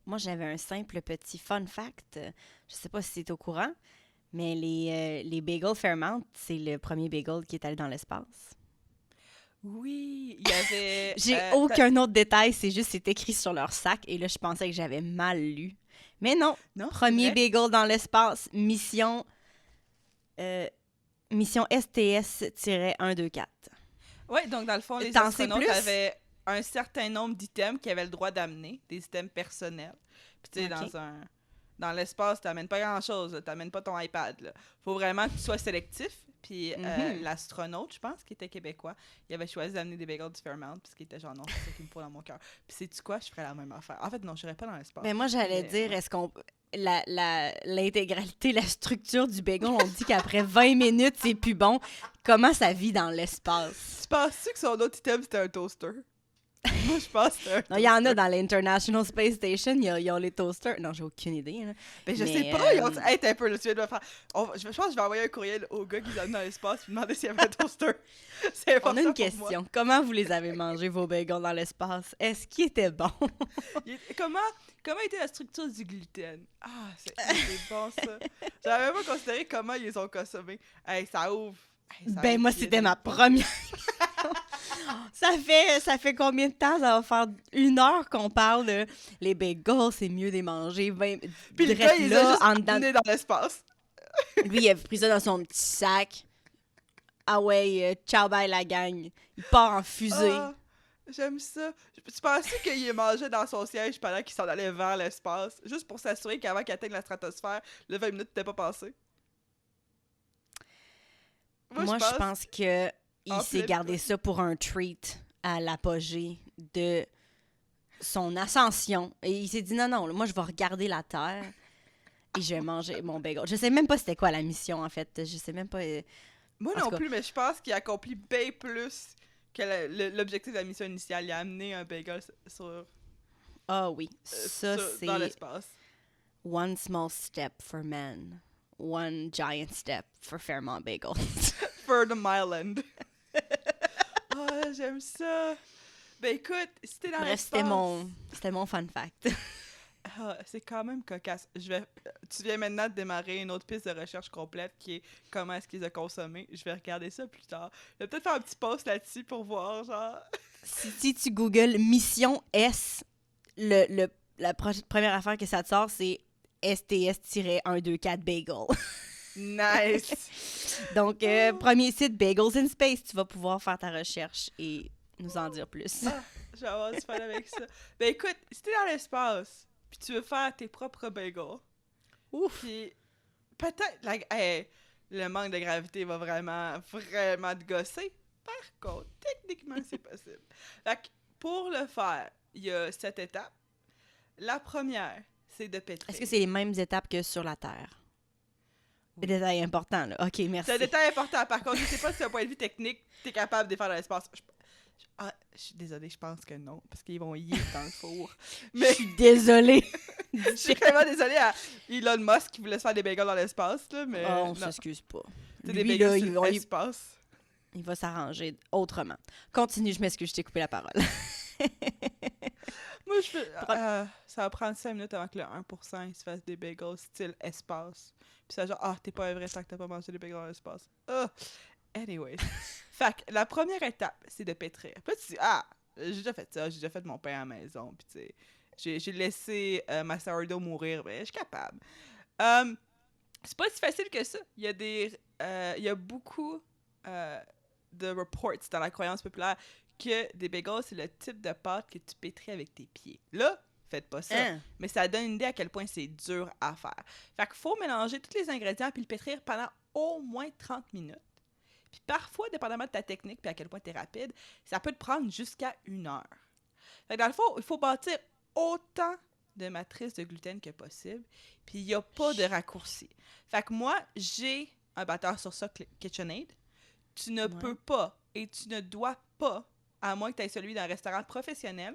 Moi, j'avais un simple petit fun fact. Je sais pas si tu es au courant, mais les bagels Fairmount, c'est le premier bagel qui est allé dans l'espace. Oui, il y avait... J'ai aucun autre détail, c'est juste c'est écrit sur leur sac et là je pensais que j'avais mal lu. Mais non, Non, c'est premier vrai? bagel dans l'espace, euh, mission STS-124. Oui, donc dans le fond, les T'en sais astronautes plus? avaient un certain nombre d'items qu'ils avaient le droit d'amener, des items personnels. Puis tu sais, OK. dans l'espace, t'amènes pas grand-chose, là, t'amènes pas ton iPad, là. Faut vraiment que tu sois sélectif. Puis Mhm. l'astronaute, je pense, qui était québécois, il avait choisi d'amener des bagels du Fairmount, parce qu'il était genre, non, c'est ça qu'il me faut dans mon cœur. Puis sais-tu quoi? Je ferais la même affaire. En fait, non, je serais pas dans l'espace. Ben moi j'allais Mais dire, ouais. est-ce qu'on l'intégralité, la structure du bagel, on dit qu'après 20 minutes, c'est plus bon. Comment ça vit dans l'espace? Tu penses-tu que son autre item, c'était un toaster? Moi, je pense que c'était un Non, il y en a toaster. dans l'International Space Station, ils ont les toasters. Non, j'ai aucune idée, là. Ben, je sais Mais pas, ils ont dit, hey, t'es un peu, là, tu viens de me faire. Je pense que je vais envoyer un courriel au gars qui les a amenés dans l'espace et demander s'il y avait un toaster. C'est on a important une pour moi. question. Comment vous les avez mangés, vos bagels dans l'espace? Est-ce qu'ils étaient bons? Comment était la structure du gluten? Ah, c'est bon ça. J'avais même pas considéré comment ils les ont consommés. Hey, ça ouvre. Hey, ça Ben ouvre moi, bien c'était des ma portes. première. Ça fait combien de temps? Ça va faire 1 heure qu'on parle de les bagels, c'est mieux de les manger. Puis le gars, Drette il les a là, juste en dedans. amenés dans l'espace. Lui, il a pris ça dans son petit sac. Ah ouais, ciao, bye la gang. Il part en fusée. Ah, j'aime ça. Tu pensais qu'il les mangeait dans son siège pendant qu'il s'en allait vers l'espace, juste pour s'assurer qu'avant qu'il atteigne la stratosphère, le 20 minutes n'était pas passé? Moi, je Moi, je pense pense que il en s'est pleine gardé ça pour un treat à l'apogée de son ascension. Et il s'est dit non, non, moi, je vais regarder la Terre et je vais manger mon bagel. Je sais même pas c'était quoi la mission, en fait. Je sais même pas. Moi En tout non cas, plus, mais je pense qu'il accomplit bien plus que l'objectif de la mission initiale. Il a amené un bagel ah oui, ça, dans c'est l'espace. one small step for men, one giant step for Fairmont Bagels. For the Myland. Ah, j'aime ça. Ben écoute, si t'es dans Bref, l'espace, c'était mon fun fact. c'est quand même cocasse. Tu viens maintenant de démarrer une autre piste de recherche complète qui est comment est-ce qu'ils ont consommé. Je vais regarder ça plus tard. Je vais peut-être faire un petit post là-dessus pour voir, genre. Si tu googles Mission S, première affaire que ça te sort, c'est STS-124 Bagel. Nice! Donc, Oh. premier site Bagels in Space, tu vas pouvoir faire ta recherche et nous en dire plus. Ah, je vais avoir du fun avec ça. Ben écoute, si t'es dans l'espace, puis tu veux faire tes propres bagels, Ouf! puis peut-être, hey, le manque de gravité va vraiment, vraiment te gosser. Par contre, techniquement, c'est possible. Fait que pour le faire, il y a 7 étapes. La première, c'est de Est-ce que pétrir. c'est les mêmes étapes que sur la Terre? Oui. Détail important, là. OK, C'est un merci. détail important. Par contre, je sais pas si d'un point de vue technique, t'es capable de les faire dans l'espace. Je suis désolée, je pense que non, parce qu'ils vont y être dans le four. Je Mais suis désolée. je suis vraiment désolée à Elon Musk qui voulait se faire des bagels dans l'espace, là, Oh, mais on non. s'excuse pas. C'est des Lui, bagels là, sur l'espace. il va s'arranger autrement. Continue, je m'excuse, je t'ai coupé la parole. Moi, je fais, Pro- ça va prendre 5 minutes avant que le 1% il se fasse des bagels style espace. Puis ça genre, ah, t'es pas un vrai sac, t'as pas mangé des bagels dans l'espace. Anyways. Fait que la première étape, c'est de pétrir. Puis là, tu dis, ah, j'ai déjà fait ça, j'ai déjà fait mon pain à la maison. Puis tu sais, j'ai laissé ma sourdough mourir, mais je suis capable. Euh, c'est pas si facile que ça. Il y a beaucoup euh, de reports dans la croyance populaire que des bagels, c'est le type de pâte que tu pétris avec tes pieds. Là, faites pas ça. Hein? Mais ça donne une idée à quel point c'est dur à faire. Fait qu'il faut mélanger tous les ingrédients puis le pétrir pendant au moins 30 minutes. Puis parfois, dépendamment de ta technique puis à quel point tu es rapide, ça peut te prendre jusqu'à 1 heure. Fait que dans le fond, il faut bâtir autant de matrices de gluten que possible. Puis il n'y a pas de raccourci. Fait que moi, j'ai un batteur sur ça KitchenAid. Tu ne Ouais. peux pas et tu ne dois pas, à moins que tu aies celui d'un restaurant professionnel.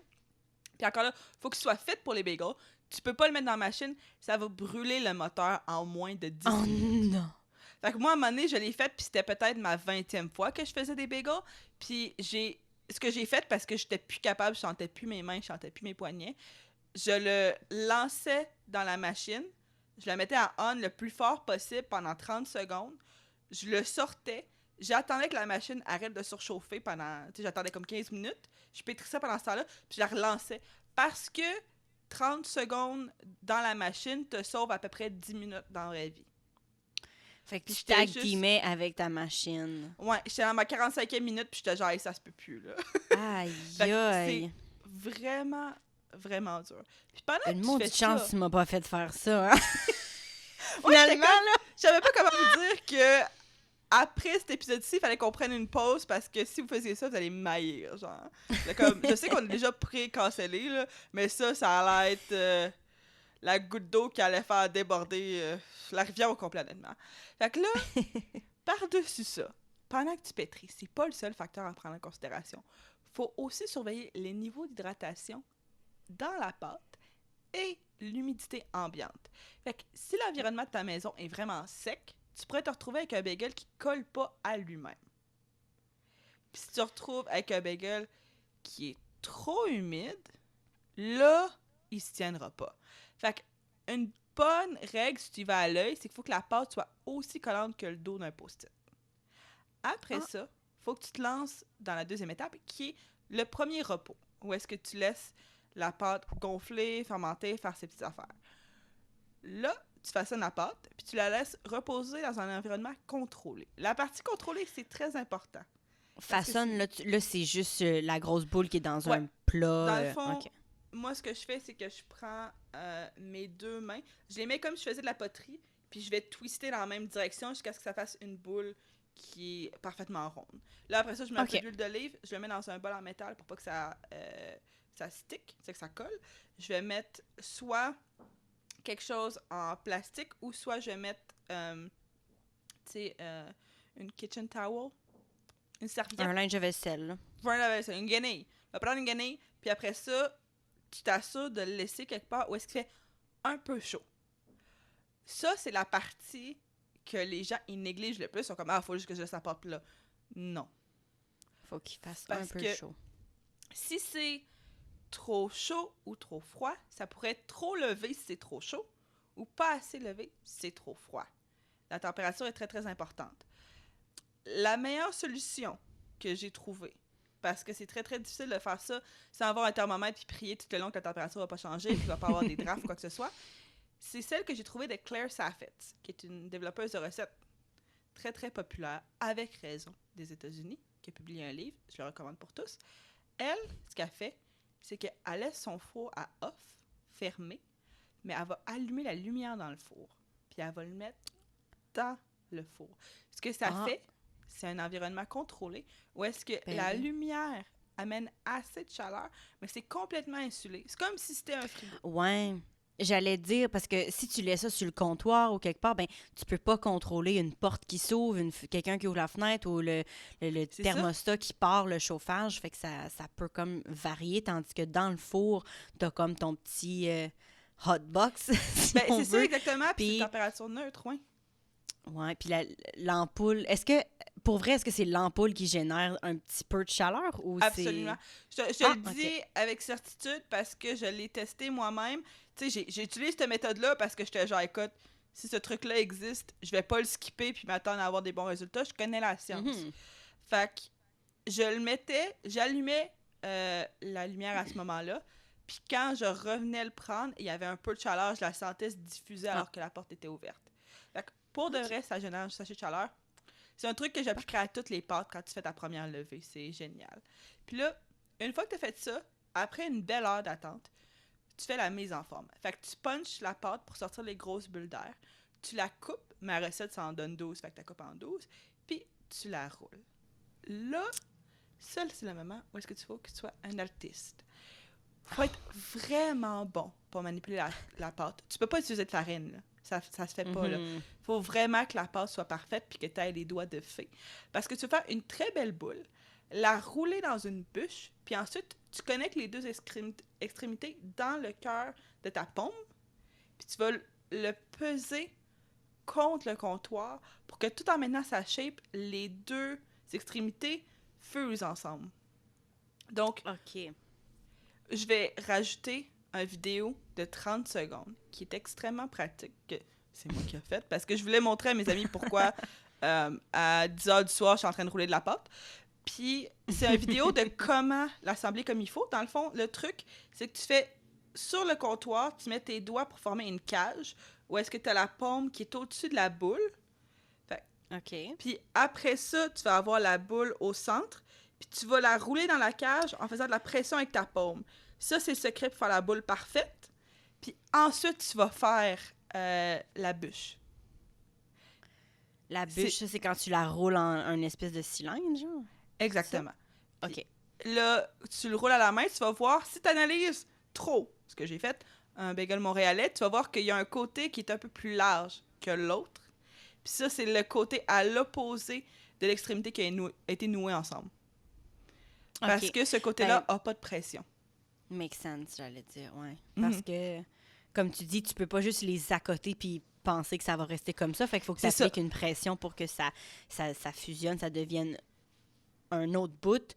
Puis encore là, il faut qu'il soit fait pour les bagels. Tu peux pas le mettre dans la machine, ça va brûler le moteur en moins de 10 Oh minutes. non! Fait que moi, à un moment donné, je l'ai fait, puis c'était peut-être ma 20e fois que je faisais des bagels. Puis ce que j'ai fait, parce que j'étais plus capable, je sentais plus mes mains, je sentais plus mes poignets, je le lançais dans la machine, je le mettais à on le plus fort possible pendant 30 secondes, je le sortais, j'attendais que la machine arrête de surchauffer pendant, tu sais, j'attendais comme 15 minutes, je pétrissais pendant ce temps-là, puis je la relançais. Parce que 30 secondes dans la machine te sauve à peu près 10 minutes dans la vraie vie. Fait que Puis tu j'étais tag juste- teamais avec ta machine. Ouais, j'étais dans ma 45e minute, puis j'étais genre, hey, ça se peut plus, là. Aïe, Fait que aïe. c'est vraiment, vraiment dur. Puis pendant Une que tu fais maudite chance ça... tu m'as pas fait faire ça, hein? Ouais, j'étais Finalement, comme- là. Je savais pas comment vous dire que après cet épisode-ci, il fallait qu'on prenne une pause parce que si vous faisiez ça, vous allez maillir, genre. Je sais qu'on est déjà pré-cancellé, là, mais ça allait être la goutte d'eau qui allait faire déborder la rivière au complet, honnêtement. Fait que là, par-dessus ça, pendant que tu pétris, c'est pas le seul facteur à prendre en considération. Faut aussi surveiller les niveaux d'hydratation dans la pâte et l'humidité ambiante. Fait que si l'environnement de ta maison est vraiment sec, tu pourrais te retrouver avec un bagel qui colle pas à lui-même. Puis si tu te retrouves avec un bagel qui est trop humide, là, il se tiendra pas. Fait que une bonne règle, si tu y vas à l'œil, c'est qu'il faut que la pâte soit aussi collante que le dos d'un post-it. Après ça, il faut que tu te lances dans la deuxième étape, qui est le premier repos, où est-ce que tu laisses la pâte gonfler, fermenter, faire ses petites affaires. Là, tu façonnes la pâte, puis tu la laisses reposer dans un environnement contrôlé. La partie contrôlée, c'est très important. Façonne, là, c'est juste la grosse boule qui est dans Ouais. un plat. Dans le fond, ok. moi, ce que je fais, c'est que je prends mes deux mains, je les mets comme si je faisais de la poterie, puis je vais twister dans la même direction jusqu'à ce que ça fasse une boule qui est parfaitement ronde. Là, après ça, je mets un peu d'huile d'olive, je le mets dans un bol en métal pour pas que ça stick, c'est que ça colle. Je vais mettre soit quelque chose en plastique ou soit je vais mettre, une kitchen towel, une serviette. Un linge de vaisselle, là. Voilà, c'est une guenille. On va prendre une guenille, puis après ça, tu t'assures de le laisser quelque part où est-ce qu'il fait un peu chaud. Ça, c'est la partie que les gens, ils négligent le plus. Ils sont comme, faut juste que je laisse la pâte là. Non. Faut qu'il fasse Parce un peu que- chaud. Si c'est trop chaud ou trop froid, ça pourrait être trop levé si c'est trop chaud, ou pas assez levé si c'est trop froid. La température est très, très importante. La meilleure solution que j'ai trouvée, parce que c'est très, très difficile de faire ça sans avoir un thermomètre puis prier tout le long que la température va pas changer et qu'il va pas avoir des drafts ou quoi que ce soit, c'est celle que j'ai trouvée de Claire Saffett, qui est une développeuse de recettes très, très populaire, avec raison, des États-Unis, qui a publié un livre, je le recommande pour tous. Elle, ce qu'elle fait, c'est qu'elle laisse son four à off, fermé, mais elle va allumer la lumière dans le four, puis elle va le mettre dans le four. Ce que ça fait, c'est un environnement contrôlé où est-ce que la lumière amène assez de chaleur, mais c'est complètement insulé. C'est comme si c'était un frigo. Ouais. J'allais dire, parce que si tu laisses ça sur le comptoir ou quelque part, ben tu peux pas contrôler une porte qui s'ouvre, quelqu'un qui ouvre la fenêtre ou le C'est thermostat qui part le chauffage. Fait que ça peut comme varier, tandis que dans le four, t'as comme ton petit hotbox, si Ben, on c'est ça veut. exactement, puis c'est Puis- une température neutre, oui. Ouais, puis l'ampoule, pour vrai, est-ce que c'est l'ampoule qui génère un petit peu de chaleur ou Absolument. Je Ah, le dis avec certitude parce que je l'ai testé moi-même. Tu sais, j'utilise cette méthode-là parce que j'étais genre, écoute, si ce truc-là existe, je vais pas le skipper puis m'attendre à avoir des bons résultats. Je connais la science. Mhm. Fait que je le mettais, j'allumais la lumière à ce moment-là. Puis quand je revenais le prendre, il y avait un peu de chaleur, je la sentais se diffuser alors que la porte était ouverte. Fait que pour de vrai, ça génère un sachet de chaleur. C'est un truc que j'appliquerai à toutes les pâtes quand tu fais ta première levée. C'est génial. Puis là, une fois que tu as fait ça, après une belle heure d'attente, tu fais la mise en forme. Fait que tu punches la pâte pour sortir les grosses bulles d'air. Tu la coupes. Ma recette, ça en donne 12. Fait que tu la coupes en 12. Puis tu la roules. Là, ça, c'est le moment où est-ce que tu faut que tu sois un artiste. Faut être vraiment bon pour manipuler la pâte. Tu peux pas utiliser de farine, là. Ça se fait pas, là. Mhm. Faut vraiment que la pâte soit parfaite puis que tu aies les doigts de fée. Parce que tu vas faire une très belle boule, la rouler dans une bûche, puis ensuite, tu connectes les deux extrémités dans le cœur de ta paume, puis tu vas le peser contre le comptoir pour que tout en menant sa shape, les deux extrémités fusent ensemble. Donc, OK. je vais rajouter une vidéo de 30 secondes qui est extrêmement pratique, que c'est moi qui ai faite, parce que je voulais montrer à mes amis pourquoi à 10h du soir, je suis en train de rouler de la pâte. Puis c'est une vidéo de comment l'assembler comme il faut. Dans le fond, le truc, c'est que tu fais sur le comptoir, tu mets tes doigts pour former une cage, où est-ce que tu as la paume qui est au-dessus de la boule. OK. Puis après ça, tu vas avoir la boule au centre, puis tu vas la rouler dans la cage en faisant de la pression avec ta paume. Ça, c'est le secret pour faire la boule parfaite. Puis ensuite, tu vas faire la bûche. La bûche, ça, c'est quand tu la roules en un espèce de cylindre, genre? Exactement. OK. Là, tu le roules à la main, tu vas voir, si tu analyses trop ce que j'ai fait, un bagel montréalais, tu vas voir qu'il y a un côté qui est un peu plus large que l'autre. Puis ça, c'est le côté à l'opposé de l'extrémité qui a été nouée ensemble. Parce OK. que ce côté-là n'a pas de pression. Make sense, j'allais dire, ouais. Parce que, comme tu dis, tu peux pas juste les accoter puis penser que ça va rester comme ça. Fait qu'il faut que tu appliques une pression pour que ça fusionne, ça devienne un autre bout.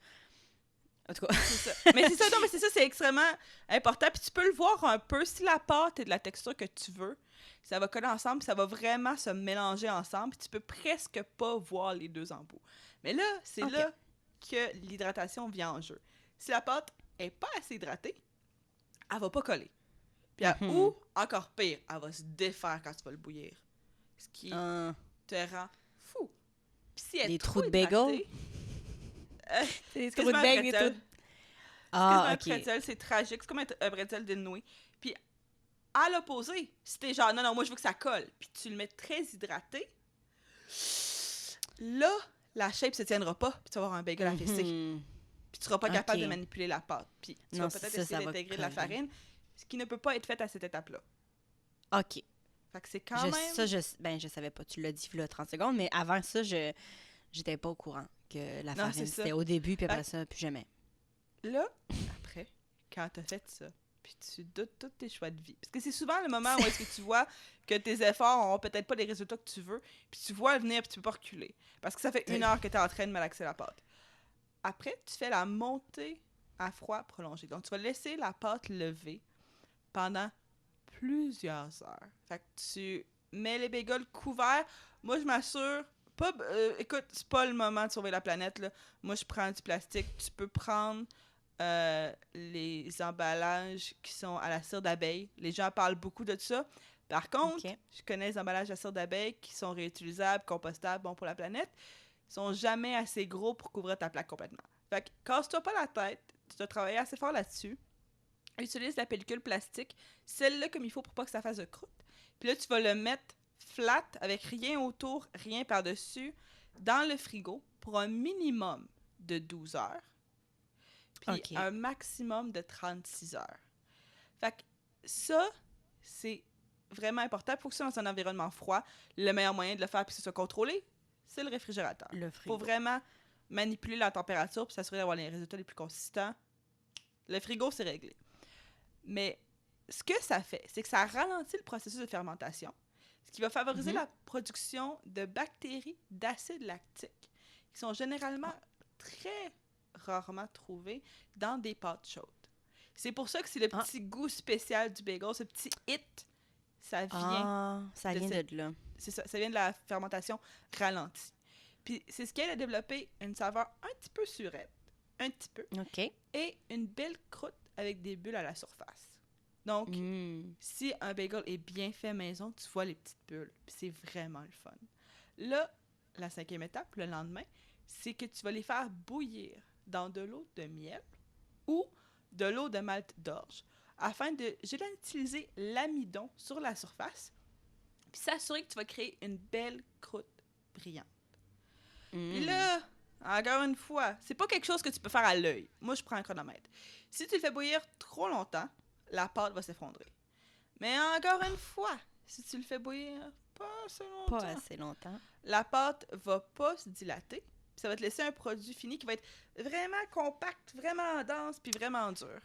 En tout cas. C'est ça. Mais c'est ça, non, mais c'est ça, c'est extrêmement important. Puis tu peux le voir un peu. Si la pâte est de la texture que tu veux, ça va coller ensemble, puis ça va vraiment se mélanger ensemble. Puis tu peux presque pas voir les deux embouts. Mais là, c'est là que l'hydratation vient en jeu. Si la pâte est pas assez hydratée, elle va pas coller. Puis ou, encore pire, elle va se défaire quand tu vas le bouillir. Ce qui te rend fou. Puis si elle est des trop trous de bagel? Des trous de bagel et tout. Un pretzel, c'est tragique. C'est comme un pretzel dénoué. Puis, à l'opposé, si t'es genre, non, moi, je veux que ça colle, puis tu le mets très hydraté, là, la shape se tiendra pas, puis tu vas avoir un bagel affaissé. Puis tu seras pas capable de manipuler la pâte. Puis tu vas peut-être essayer d'intégrer de la farine, ce qui ne peut pas être fait à cette étape-là. OK. Fait que c'est quand même... Ça, je savais pas. Tu l'as dit, là, 30 secondes, mais avant ça, j'étais pas au courant que la farine, c'était au début, puis après ça, plus jamais. Là, après, quand t'as fait ça, puis tu doutes tous tes choix de vie. Parce que c'est souvent le moment où est-ce que tu vois que tes efforts n'ont peut-être pas les résultats que tu veux, puis tu vois venir, puis tu peux pas reculer. Parce que ça fait 1 heure que t'es en train de malaxer la pâte. Après, tu fais la montée à froid prolongé. Donc, tu vas laisser la pâte lever pendant plusieurs heures. Fait que tu mets les bagels couverts. Moi, je m'assure... écoute, c'est pas le moment de sauver la planète, là. Moi, je prends du plastique. Tu peux prendre les emballages qui sont à la cire d'abeille. Les gens parlent beaucoup de ça. Par contre, je connais les emballages à cire d'abeille qui sont réutilisables, compostables, bons pour la planète. Ils sont jamais assez gros pour couvrir ta plaque complètement. Fait que casse-toi pas la tête. Tu dois travailler assez fort là-dessus. Utilise la pellicule plastique, celle-là comme il faut pour pas que ça fasse de croûte. Puis là, tu vas le mettre flat, avec rien autour, rien par-dessus, dans le frigo pour un minimum de 12 heures. Puis un maximum de 36 heures. Fait que ça, c'est vraiment important. Pour que ça soit dans un environnement froid, le meilleur moyen de le faire puis que ce soit contrôlé, c'est le réfrigérateur. Il faut vraiment manipuler la température pour s'assurer d'avoir les résultats les plus consistants. Le frigo, c'est réglé. Mais ce que ça fait, c'est que ça ralentit le processus de fermentation, ce qui va favoriser la production de bactéries d'acide lactique, qui sont généralement très rarement trouvées dans des pâtes chaudes. C'est pour ça que c'est le petit goût spécial du bagel, ce petit hit, ça vient... ça vient de là. C'est ça, ça vient de la fermentation ralentie. Puis c'est ce qui aide à développer une saveur un petit peu surette, un petit peu, et une belle croûte avec des bulles à la surface. Donc, si un bagel est bien fait maison, tu vois les petites bulles. Puis c'est vraiment le fun. Là, la 5e étape, le lendemain, c'est que tu vas les faire bouillir dans de l'eau de miel ou de l'eau de malt d'orge afin de gélatiniser l'amidon sur la surface puis s'assurer que tu vas créer une belle croûte brillante. Puis là, encore une fois, c'est pas quelque chose que tu peux faire à l'œil. Moi, je prends un chronomètre. Si tu le fais bouillir trop longtemps, la pâte va s'effondrer. Mais encore une fois, si tu le fais bouillir pas assez longtemps, la pâte va pas se dilater. Ça va te laisser un produit fini qui va être vraiment compact, vraiment dense, puis vraiment dur.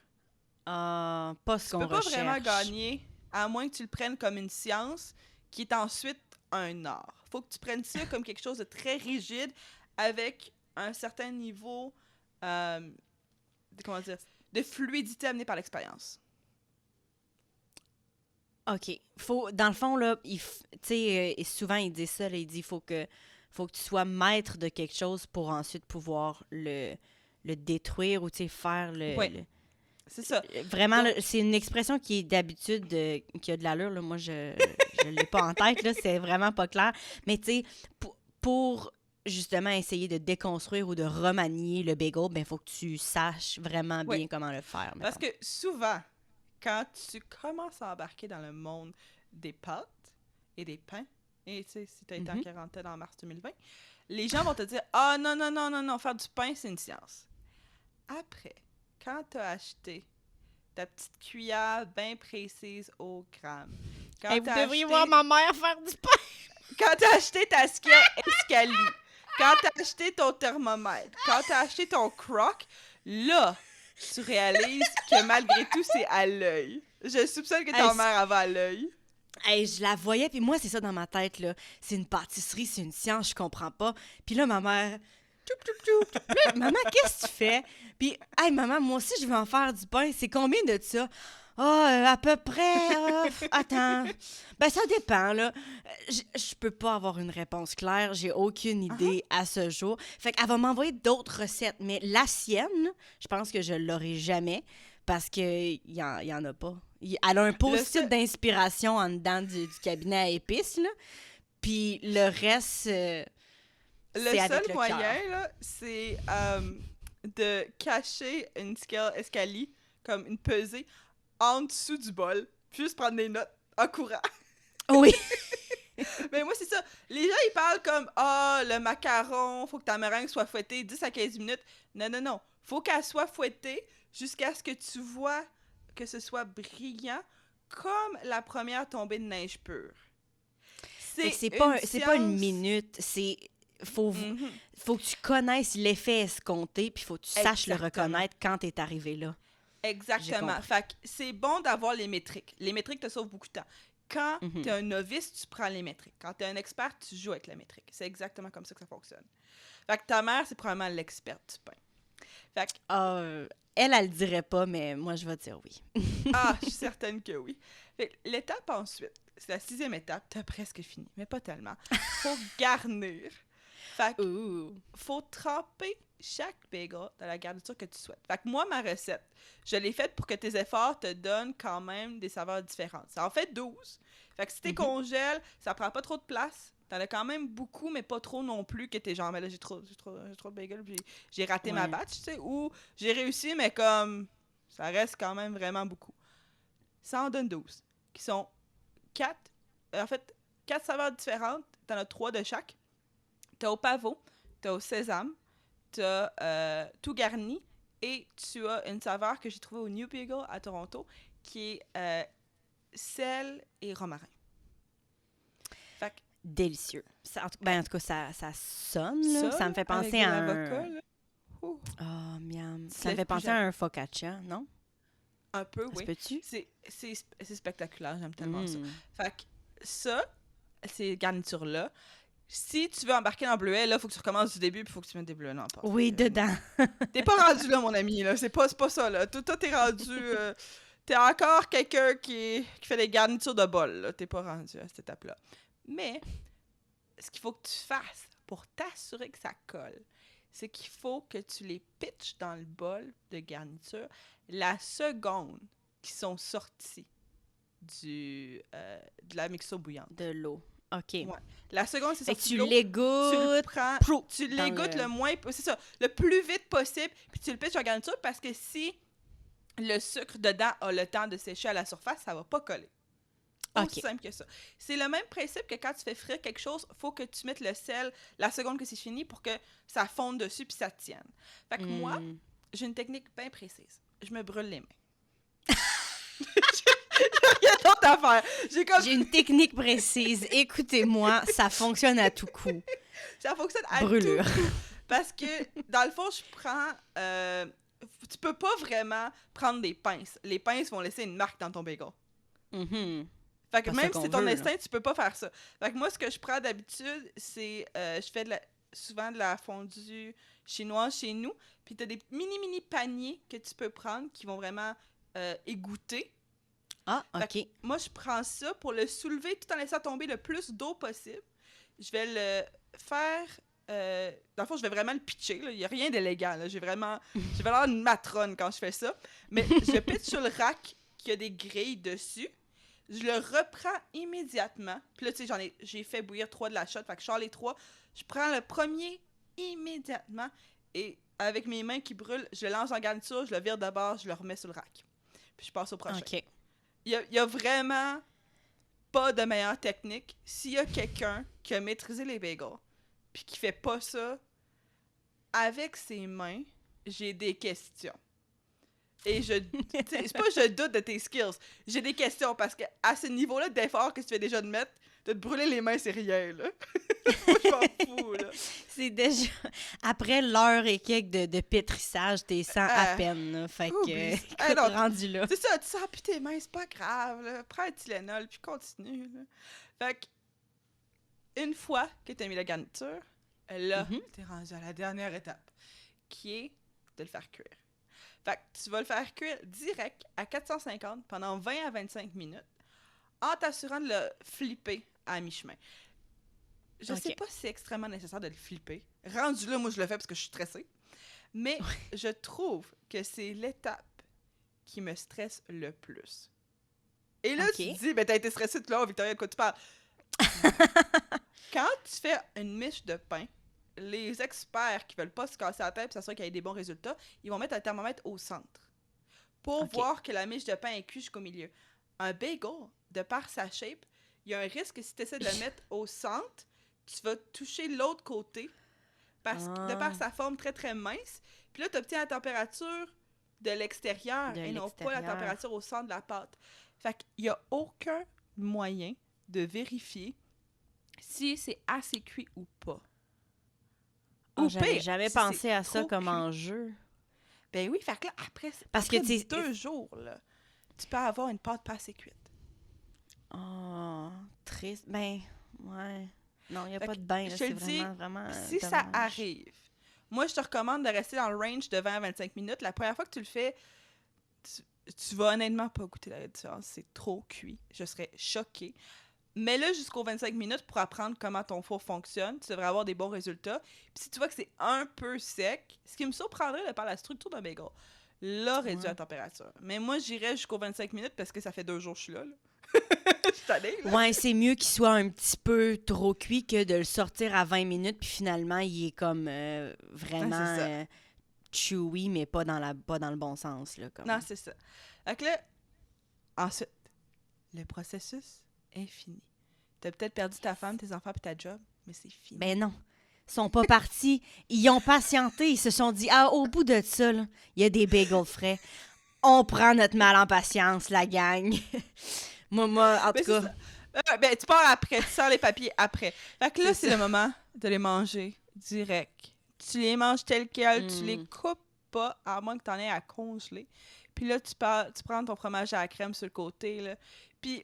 Pas ce qu'on recherche. Tu peux pas vraiment gagner, à moins que tu le prennes comme une science, qui est ensuite un art. Faut que tu prennes ça comme quelque chose de très rigide, avec un certain niveau de fluidité amené par l'expérience. OK. Dans le fond, là, tu sais, souvent, il dit ça, là, il dit faut que tu sois maître de quelque chose pour ensuite pouvoir le détruire ou, tu sais, faire Ouais, c'est ça. vraiment, là, Donc, c'est une expression qui est d'habitude, qui a de l'allure, là. Moi, je l'ai pas en tête, là, c'est vraiment pas clair. Mais, tu sais, pour justement essayer de déconstruire ou de remanier le bagel, ben, faut que tu saches vraiment ouais, bien comment le faire, parce mettons. que souvent, quand tu commences à embarquer dans le monde des pâtes et des pains, et tu sais, si tu as été en Mhm. quarantaine en mars 2020, les gens vont te dire: ah non, non, non, non, non, faire du pain, c'est une science. Après, quand tu as acheté ta petite cuillère bien précise au gramme, quand Hey, tu vous as devriez voir acheté, ma mère faire du pain! quand t'as acheté ta skia Escali, quand t'as acheté ton thermomètre, quand t'as acheté ton croc, là, tu réalises que malgré tout, c'est à l'œil. Je soupçonne que Hey, ta mère avait à l'œil. hey, je la voyais, puis moi, c'est ça dans ma tête, là. C'est une pâtisserie, c'est une science, je comprends pas. Puis là, ma mère... Tchoup, tchoup, tchoup, tchoup. Là, maman, qu'est-ce que tu fais? Puis, hey, maman, moi aussi, je veux en faire du pain. C'est combien de ça? Ah, à peu près... attends... Ben, ça dépend, là. Je peux pas avoir une réponse claire. J'ai aucune Uh-huh. idée à ce jour. Fait qu'elle va m'envoyer d'autres recettes. Mais la sienne, je pense que je l'aurai jamais parce qu'il y en a pas. Elle a un Le post-it seul, d'inspiration en dedans du cabinet à épices, là. Puis le reste, le c'est seul avec le cœur. moyen, là, c'est de cacher une scale escalier, comme une pesée, en dessous du bol, puis juste prendre des notes en courant. Oui. Mais moi, c'est ça. Les gens, ils parlent comme: ah, le macaron, faut que ta meringue soit fouettée 10 à 15 minutes. Non, non, non. Faut qu'elle soit fouettée jusqu'à ce que tu vois que ce soit brillant comme la première tombée de neige pure. Fait que C'est une c'est pas une science. minute, faut, Mhm. faut que tu connaisses l'effet escompté, puis faut que tu saches le Exactement. reconnaître quand t'es arrivé là. J'ai Exactement. compris. Fait que c'est bon d'avoir les métriques. Les métriques te sauvent beaucoup de temps. Quand t'es Mhm. un novice, tu prends les métriques. Quand t'es un expert, tu joues avec la métrique. C'est exactement comme ça que ça fonctionne. Fait que ta mère, c'est probablement l'experte du pain. Fait que, Ah, elle le dirait pas, mais moi, je vais dire oui. ah, je suis certaine que oui. Fait que l'étape ensuite, c'est la 6e étape, t'as presque fini, mais pas tellement. Faut garnir. Fait que, Ouh. faut tremper chaque bagel dans la garniture que tu souhaites. Fait que moi, ma recette, je l'ai faite pour que tes efforts te donnent quand même des saveurs différentes. Ça en fait 12. Fait que si t'es Mhm. congèles, ça prend pas trop de place. T'en as quand même beaucoup, mais pas trop non plus que t'es genre, mais là, j'ai trop de bagels, puis j'ai raté ma Ouais. batch, tu sais, ou j'ai réussi, mais comme, ça reste quand même vraiment beaucoup. Ça en donne 12, qui sont 4, en fait, 4 saveurs différentes. T'en as 3 de chaque. T'as au pavot, t'as au sésame, t'as tout garni, et tu as une saveur que j'ai trouvée au New Beagle à Toronto, qui est sel et romarin. Fait que Délicieux. Ben, en tout cas, ça sonne, là. ça, Ça me là, fait avec penser de à l'avocat, un... là, ouh, Oh, miam. tu te Ça me lèves fait plus penser à jamais. un focaccia, non? Un peu, Ça se oui. peut-tu? C'est spectaculaire, j'aime tellement ça. Mm. Fait que ça, ces garnitures-là, si tu veux embarquer dans le bleuet, là, faut que tu recommences du début, puis faut que tu mettes des bleuets dans la pâte. Fait Oui, que, non. dedans. T'es pas rendu là, mon ami, là. C'est pas ça, là. Toi, t'es rendu... t'es encore quelqu'un qui fait des garnitures de bol, là. T'es pas rendu à cette étape-là. Mais, ce qu'il faut que tu fasses pour t'assurer que ça colle, c'est qu'il faut que tu les pitches dans le bol de garniture la seconde qu'ils sont sortis de la mixture bouillante. De l'eau. OK. Ouais. La seconde, c'est Fait que sorti de tu l'eau, tu le l'égouttes, prends, prou, tu dans l'égouttes le... le moins, c'est ça, le plus vite possible, puis tu le pitches en garniture parce que si le sucre dedans a le temps de sécher à la surface, ça va pas coller. Aussi OK. simple que ça. C'est le même principe que quand tu fais frire quelque chose, faut que tu mettes le sel la seconde que c'est fini pour que ça fonde dessus puis ça tienne. Fait que moi, Hmm. j'ai une technique bien précise. Je me brûle les mains. Rien d'autre à faire. J'ai comme J'ai une technique précise. Écoutez-moi, ça fonctionne à tout coup. ça fonctionne à tout Brûlure. coup. Parce que, dans le fond, je prends... tu peux pas vraiment prendre des pinces. Les pinces vont laisser une marque dans ton bagel. Mhm. Fait que Pas ça même si qu'on c'est ton veut, là. instinct, tu peux pas faire ça. Fait que moi, ce que je prends d'habitude, c'est... je fais souvent de la fondue chinoise chez nous. Puis t'as des mini paniers que tu peux prendre qui vont vraiment égoutter. Ah, Fait que OK. moi, je prends ça pour le soulever tout en laissant tomber le plus d'eau possible. Je vais le faire... dans le fond, je vais vraiment le pitcher. Là. Il n'y a rien d'élégant. Là. J'ai l'air d'une matrone quand je fais ça. Mais je pitch sur le rack qui a des grilles dessus. Je le reprends immédiatement. Puis là, tu sais, j'ai fait bouillir 3 de la shot. Fait que je sors les 3. Je prends le premier immédiatement. Et avec mes mains qui brûlent, je le lance en garniture, je le vire de bord, je le remets sur le rack. Puis je passe au prochain. OK. Il y a vraiment pas de meilleure technique. S'il y a quelqu'un qui a maîtrisé les bagels, puis qui fait pas ça avec ses mains, j'ai des questions. Et c'est pas que je doute de tes skills. J'ai des questions parce que à ce niveau-là d'effort que tu fais déjà de mettre, de te brûler les mains, c'est rien, là. Moi, je m'en fous, là. C'est déjà... Après l'heure et quelques de pétrissage, t'es sans à peine, là. Fait que, écoute, non, rendu là. C'est ça, tu sens plus tes mains, c'est pas grave, là. Prends un Tylenol, puis continue, là. Fait que, une fois que t'as mis la garniture, là, t'es rendu à la dernière étape, qui est de le faire cuire. Fait que tu vas le faire cuire direct à 450 pendant 20 à 25 minutes en t'assurant de le flipper à mi-chemin. Je sais pas si c'est extrêmement nécessaire de le flipper. Rendu là, moi, je le fais parce que je suis stressée. Mais je trouve que c'est l'étape qui me stresse le plus. Et là, tu te dis, ben t'as été stressée tout là, Victoria, de quoi tu parles? Quand tu fais une miche de pain, les experts qui veulent pas se casser la tête et s'assurer qu'il y ait des bons résultats, ils vont mettre un thermomètre au centre pour voir que la miche de pain est cuite jusqu'au milieu. Un bagel, de par sa shape, il y a un risque que si tu essaies de le mettre au centre, tu vas toucher l'autre côté parce que de par sa forme très très mince. Puis là, tu obtiens la température de l'extérieur et non pas la température au centre de la pâte. Fait qu'il n'y a aucun moyen de vérifier si c'est assez cuit ou pas. Oh, j'avais jamais pensé à ça comme enjeu. Ben oui, fait que là, après, parce que 2 jours, là, tu peux avoir une pâte pas assez cuite. Oh, triste. Ben, ouais. Non, il n'y a pas de bain, là, c'est vraiment si dommage. Ça arrive, moi, je te recommande de rester dans le range de 20 à 25 minutes. La première fois que tu le fais, tu vas honnêtement pas goûter la différence. C'est trop cuit. Je serais choquée. Mets-le jusqu'aux 25 minutes pour apprendre comment ton four fonctionne. Tu devrais avoir des bons résultats. Puis si tu vois que c'est un peu sec, ce qui me surprendrait de par la structure d'un bagel, là, réduis la température. Mais moi, j'irais jusqu'aux 25 minutes parce que ça fait 2 jours que je suis là. Je suis tannée, là. Ouais, c'est mieux qu'il soit un petit peu trop cuit que de le sortir à 20 minutes puis finalement, il est comme vraiment chewy, mais pas dans le bon sens. Là, comme. Non, c'est ça. Donc là, ensuite, le processus est fini. T'as peut-être perdu ta femme, tes enfants puis ta job, mais c'est fini. Ben non. Ils sont pas partis. Ils ont patienté. Ils se sont dit, au bout de ça, il y a des bagels frais. On prend notre mal en patience, la gang. moi, en tout cas... Ben, tu pars après. Tu sors les papiers après. Fait que là, c'est le moment de les manger direct. Tu les manges tels quels. Tu les coupes pas, à moins que t'en aies à congeler. Puis là, tu prends ton fromage à la crème sur le côté, là. Puis,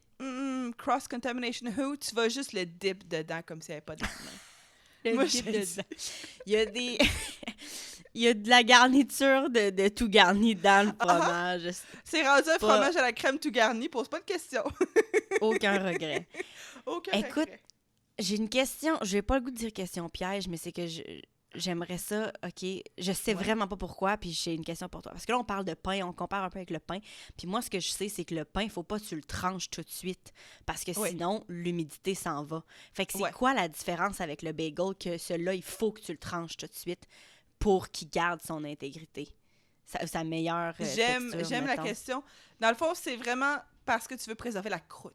cross-contamination, tu vas juste le dip dedans comme s'il n'y avait pas de Moi, il y a des... Il y a de la garniture de tout garni dans le fromage. C'est rendu un fromage à la crème tout garni, pose pas de questions. Aucun regret. Écoute, regret. J'ai une question. Je n'ai pas le goût de dire question piège, mais c'est que j'aimerais ça, OK? Je sais vraiment pas pourquoi, puis j'ai une question pour toi. Parce que là, on parle de pain, on compare un peu avec le pain. Puis moi, ce que je sais, c'est que le pain, il faut pas que tu le tranches tout de suite. Parce que sinon, l'humidité s'en va. Fait que c'est quoi la différence avec le bagel que celui-là, il faut que tu le tranches tout de suite pour qu'il garde son intégrité? Sa meilleure texture, J'aime la question. Dans le fond, c'est vraiment parce que tu veux préserver la croûte.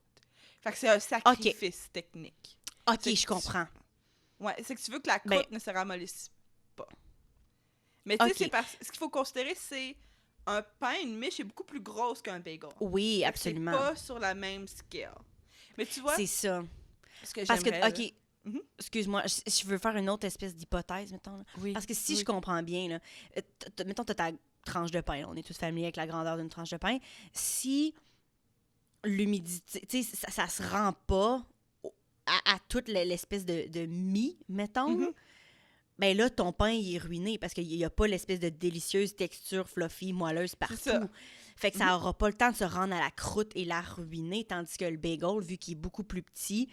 Fait que c'est un sacrifice technique. OK, je comprends. Ouais, c'est que tu veux que la croûte ne se ramollisse pas. Mais tu sais, ce qu'il faut considérer, c'est un pain, une miche est beaucoup plus grosse qu'un bagel. Oui, absolument. C'est pas sur la même scale. Mais tu vois... C'est ça. Parce que, OK, excuse-moi, je veux faire une autre espèce d'hypothèse, mettons. Là. Oui, parce que si je comprends bien, là, mettons, tu as ta tranche de pain. Là, on est tous familiers avec la grandeur d'une tranche de pain. Si l'humidité, tu sais, ça se rend pas à toute l'espèce de mie, mettons, ben là, ton pain, il est ruiné parce qu'il n'y a pas l'espèce de délicieuse texture fluffy, moelleuse partout. Fait que ça aura pas le temps de se rendre à la croûte et la ruiner, tandis que le bagel, vu qu'il est beaucoup plus petit,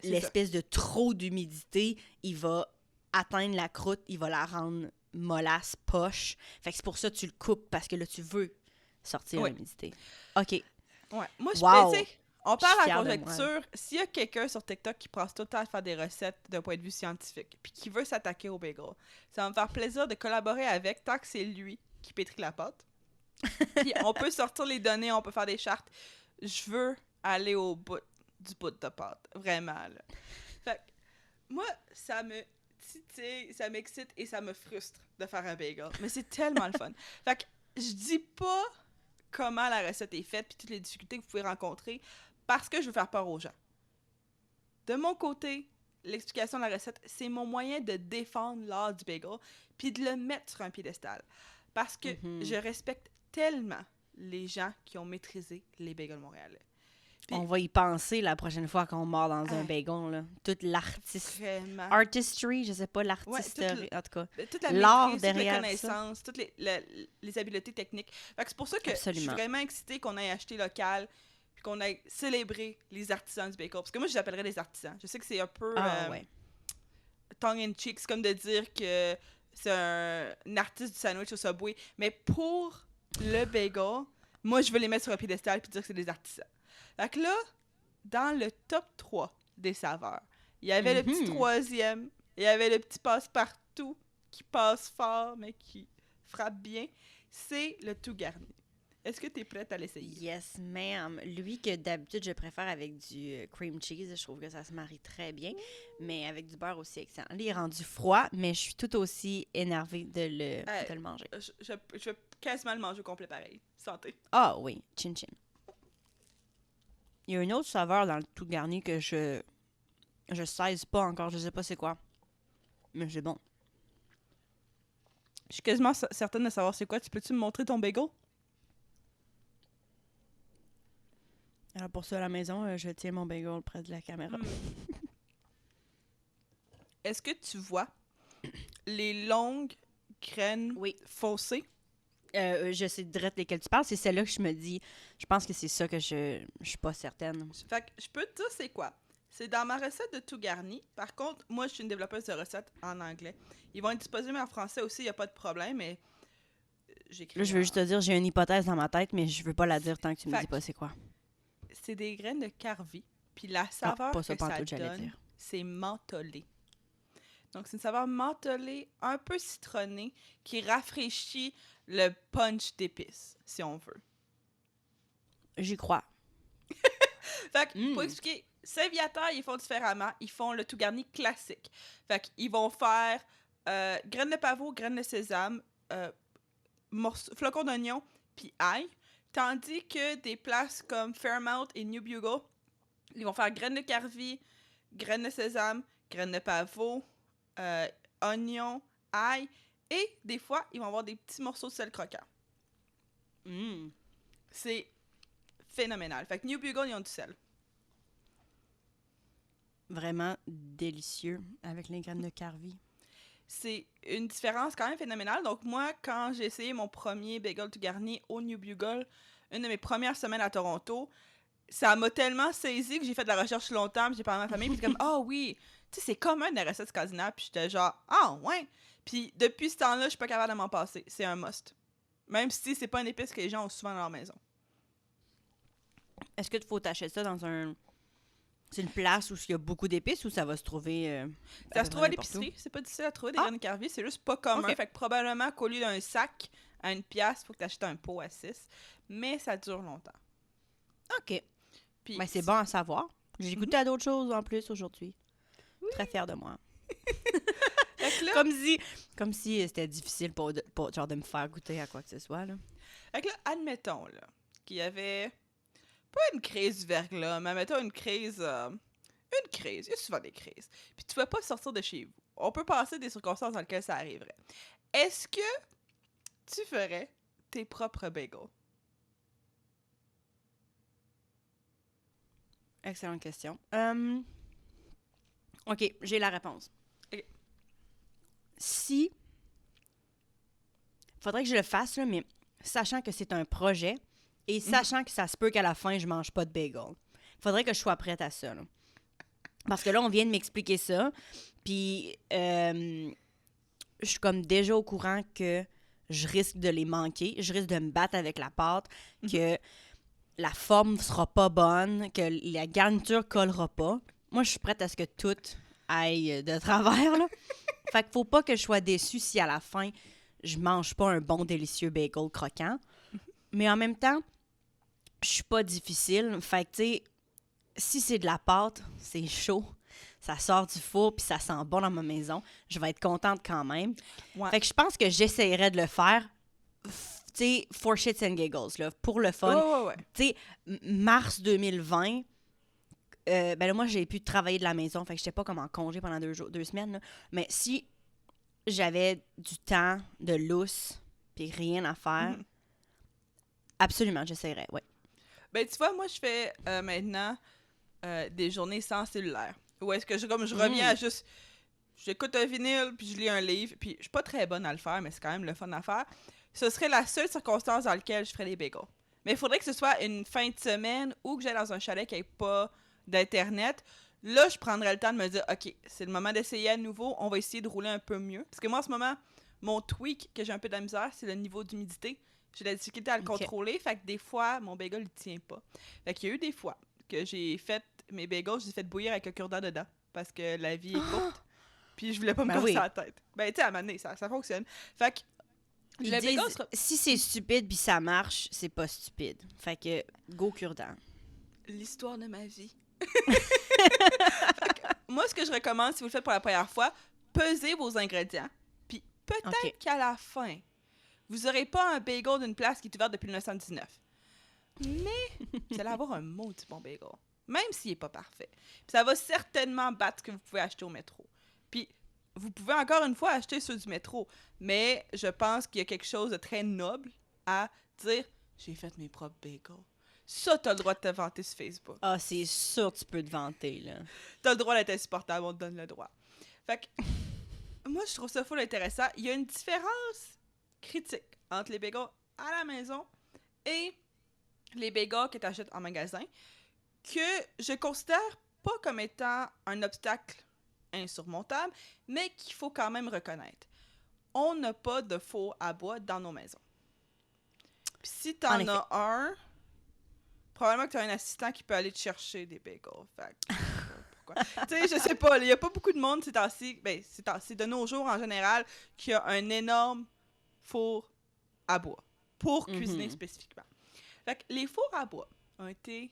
C'est l'espèce de trop d'humidité, il va atteindre la croûte, il va la rendre mollasse, poche. Fait que c'est pour ça que tu le coupes, parce que là, tu veux sortir Oui. l'humidité. OK. Ouais. Moi, Wow. tu sais, on parle Je suis à fière de moi. conjecture. S'il y a quelqu'un sur TikTok qui passe tout le temps à faire des recettes d'un point de vue scientifique, puis qui veut s'attaquer au bagel, ça va me faire plaisir de collaborer avec tant que c'est lui qui pétrit la pâte. Puis on peut sortir les données, on peut faire des chartes. Je veux aller au bout du bout de pâte. Vraiment, là. Fait que moi, ça me titille, ça m'excite et ça me frustre de faire un bagel. Mais c'est tellement le fun. Fait que je dis pas comment la recette est faite puis toutes les difficultés que vous pouvez rencontrer parce que je veux faire peur aux gens. De mon côté, l'explication de la recette, c'est mon moyen de défendre l'art du bagel puis de le mettre sur un piédestal. Parce que je respecte tellement les gens qui ont maîtrisé les bagels montréalais. Puis- On va y penser la prochaine fois qu'on mord dans un Ah. bagel, là. Toute l'artiste... Vraiment. Artistry, je sais pas, Ouais, l'artisterie, en tout cas. Toute la L'art maîtrise, toutes les derrière ça. connaissances, toutes les habiletés techniques. Fait que c'est pour ça que je suis Absolument. vraiment excitée qu'on aille acheter local puis qu'on aille célébrer les artisans du bagel. Parce que moi, je les appellerais des artisans. Je sais que c'est un peu Ouais. tongue-in-cheek. C'est comme de dire que c'est un artiste du sandwich au Subway. Mais pour le bagel, moi, je veux les mettre sur un piédestal puis dire que c'est des artisans. Fait que là, dans le top 3 des saveurs, il y avait le petit troisième, il y avait le petit passe-partout qui passe fort, mais qui frappe bien. C'est le tout garni. Est-ce que tu es prête à l'essayer? Yes, ma'am. Lui que d'habitude, je préfère avec du cream cheese. Je trouve que ça se marie très bien. Mais avec du beurre aussi excellent. Lui, il est rendu froid, mais je suis tout aussi énervée de le manger. Je vais quasiment le manger au complet pareil. Santé. Ah oui, chin-chin. Il y a une autre saveur dans le tout garni que je saisis pas encore. Je sais pas c'est quoi. Mais c'est bon. Je suis quasiment certaine de savoir c'est quoi. Tu peux-tu me montrer ton bagel? Alors pour ça, à la maison, je tiens mon bagel près de la caméra. Est-ce que tu vois les longues graines Oui. faussées? Je sais direct lesquelles tu parles. C'est celle-là que je me dis. Je pense que c'est ça que je suis pas certaine. Fait que je peux te dire c'est quoi. C'est dans ma recette de tout garni. Par contre, moi, je suis une développeuse de recettes en anglais. Ils vont être disponibles en français aussi, il n'y a pas de problème, mais j'écris. Là, je veux juste te dire, j'ai une hypothèse dans ma tête, mais je veux pas la dire tant que tu me Fait dis pas c'est quoi. C'est des graines de carvi. Puis la saveur pas ça que ça pantoute, j'allais donne, dire. c'est mentholé. Donc, c'est une saveur mentholée, un peu citronnée, qui rafraîchit le punch d'épices, si on veut. J'y crois. Fait que, pour expliquer, Saint-Viateur, ils font différemment. Ils font le tout garni classique. Fait qu'ils vont faire graines de pavot, graines de sésame, flocons d'oignon, puis ail. Tandis que des places comme Fairmount et New Bugle, ils vont faire graines de carvi, graines de sésame, graines de pavot, oignon, ail. Et des fois, ils vont avoir des petits morceaux de sel croquant. C'est phénoménal. Fait que New Bugle, ils ont du sel. Vraiment délicieux avec les graines de carvi. C'est une différence quand même phénoménale. Donc moi, quand j'ai essayé mon premier bagel tout garni au New Bugle, une de mes premières semaines à Toronto, ça m'a tellement saisi que j'ai fait de la recherche longtemps, puis j'ai parlé à ma famille, puis comme « Ah oui! » Tu sais, c'est commun des recettes scandinaves, puis j'étais genre « Ah ouais! » Puis depuis ce temps-là, je suis pas capable de m'en passer. C'est un must. Même si c'est pas une épice que les gens ont souvent dans leur maison. Est-ce que tu faut t'acheter ça dans un... C'est une place où il y a beaucoup d'épices ou ça va se trouver... Ça se trouve à l'épicerie. C'est pas difficile à trouver des graines de carvi. C'est juste pas commun. Okay. Fait que probablement qu'au lieu d'un sac à 1$, il faut que tu achètes un pot à 6$. Mais ça dure longtemps. OK. Puis, Ben, c'est bon à savoir. J'ai goûté à d'autres choses en plus aujourd'hui. Oui. Très fière de moi. Là, comme si c'était difficile pour genre de me faire goûter à quoi que ce soit. Là. Fait que là, admettons là, qu'il y avait pas une crise du verglas, mais admettons une crise. Une crise. Il y a souvent des crises. Puis tu ne pouvais pas sortir de chez vous. On peut passer des circonstances dans lesquelles ça arriverait. Est-ce que tu ferais tes propres bagels? Excellente question. OK, j'ai la réponse. Okay. Faudrait que je le fasse, là, mais sachant que c'est un projet, Et sachant que ça se peut qu'à la fin, je mange pas de bagel. Faudrait que je sois prête à ça, là. Parce que là, on vient de m'expliquer ça. Puis, je suis comme déjà au courant que je risque de les manquer. Je risque de me battre avec la pâte, que la forme sera pas bonne, que la garniture collera pas. Moi, je suis prête à ce que tout aille de travers, là. Fait qu'il faut pas que je sois déçue si à la fin, je mange pas un bon, délicieux bagel croquant. Mais en même temps, je suis pas difficile. Fait que, tu sais, si c'est de la pâte, c'est chaud, ça sort du four puis ça sent bon dans ma maison, je vais être contente quand même. Ouais. Fait que je pense que j'essaierais de le faire, tu sais, for shits and giggles, là, pour le fun. Ouais. Tu sais, mars 2020, ben là, moi, j'ai pu travailler de la maison, fait que j'étais pas comme en congé pendant 2 semaines, là. Mais si j'avais du temps de lousse puis rien à faire, absolument, j'essaierais, ouais. Ben, tu vois, moi, je fais maintenant des journées sans cellulaire. Où est-ce que je reviens à juste... J'écoute un vinyle, puis je lis un livre, puis je suis pas très bonne à le faire, mais c'est quand même le fun à faire. Ce serait la seule circonstance dans laquelle je ferais des bagels. Mais il faudrait que ce soit une fin de semaine ou que j'aille dans un chalet qui n'ait pas d'Internet. Là, je prendrais le temps de me dire, OK, c'est le moment d'essayer à nouveau, on va essayer de rouler un peu mieux. Parce que moi, en ce moment, mon tweak, que j'ai un peu de la misère, c'est le niveau d'humidité. J'ai de la difficulté à le contrôler, fait que des fois, mon bagel, il tient pas. Fait qu'il y a eu des fois que j'ai fait mes bagels, je les ai fait bouillir avec un cure-dent dedans, parce que la vie est courte, puis je voulais pas me casser la tête. Ben, tu sais, à un moment donné, ça fonctionne. Fait que, ils disent, si c'est stupide puis ça marche, c'est pas stupide. Fait que, go cure-dent. L'histoire de ma vie. Moi, ce que je recommande, si vous le faites pour la première fois, pesez vos ingrédients, puis peut-être qu'à la fin, vous n'aurez pas un bagel d'une place qui est ouverte depuis 1919. Mais vous allez avoir un maudit bon bagel, même s'il n'est pas parfait. Puis ça va certainement battre ce que vous pouvez acheter au métro. Puis vous pouvez encore une fois acheter ceux du métro, mais je pense qu'il y a quelque chose de très noble à dire « J'ai fait mes propres bagels ». Ça, t'as le droit de te vanter sur Facebook. Ah, c'est sûr que tu peux te vanter, là. T'as le droit d'être insupportable, on te donne le droit. Fait que, moi, je trouve ça full intéressant. Il y a une différence critique entre les bagels à la maison et les bagels que tu achètes en magasin, que je considère pas comme étant un obstacle insurmontable, mais qu'il faut quand même reconnaître. On n'a pas de four à bois dans nos maisons. Puis si t'en as un, probablement que tu as un assistant qui peut aller te chercher des bagels. Fait que, pourquoi? Tu sais, je sais pas, il y a pas beaucoup de monde ces temps-ci, ben, c'est de nos jours en général, qui a un énorme four à bois pour cuisiner spécifiquement. Fait que les fours à bois ont été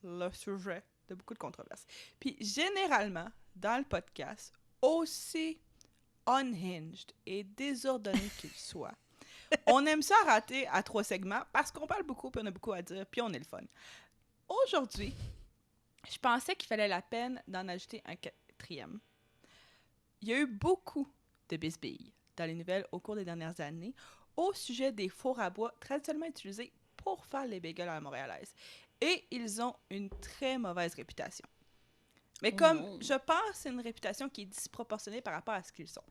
le sujet de beaucoup de controverses. Puis généralement, dans le podcast, aussi unhinged et désordonné qu'il soit, on aime ça rater à 3 segments parce qu'on parle beaucoup, puis on a beaucoup à dire, puis on est le fun. Aujourd'hui, je pensais qu'il fallait la peine d'en ajouter un 4e. Il y a eu beaucoup de bisbilles dans les nouvelles au cours des dernières années au sujet des fours à bois traditionnellement utilisés pour faire les bagels à la montréalaise. Et ils ont une très mauvaise réputation. Mais comme je pense que c'est une réputation qui est disproportionnée par rapport à ce qu'ils sont.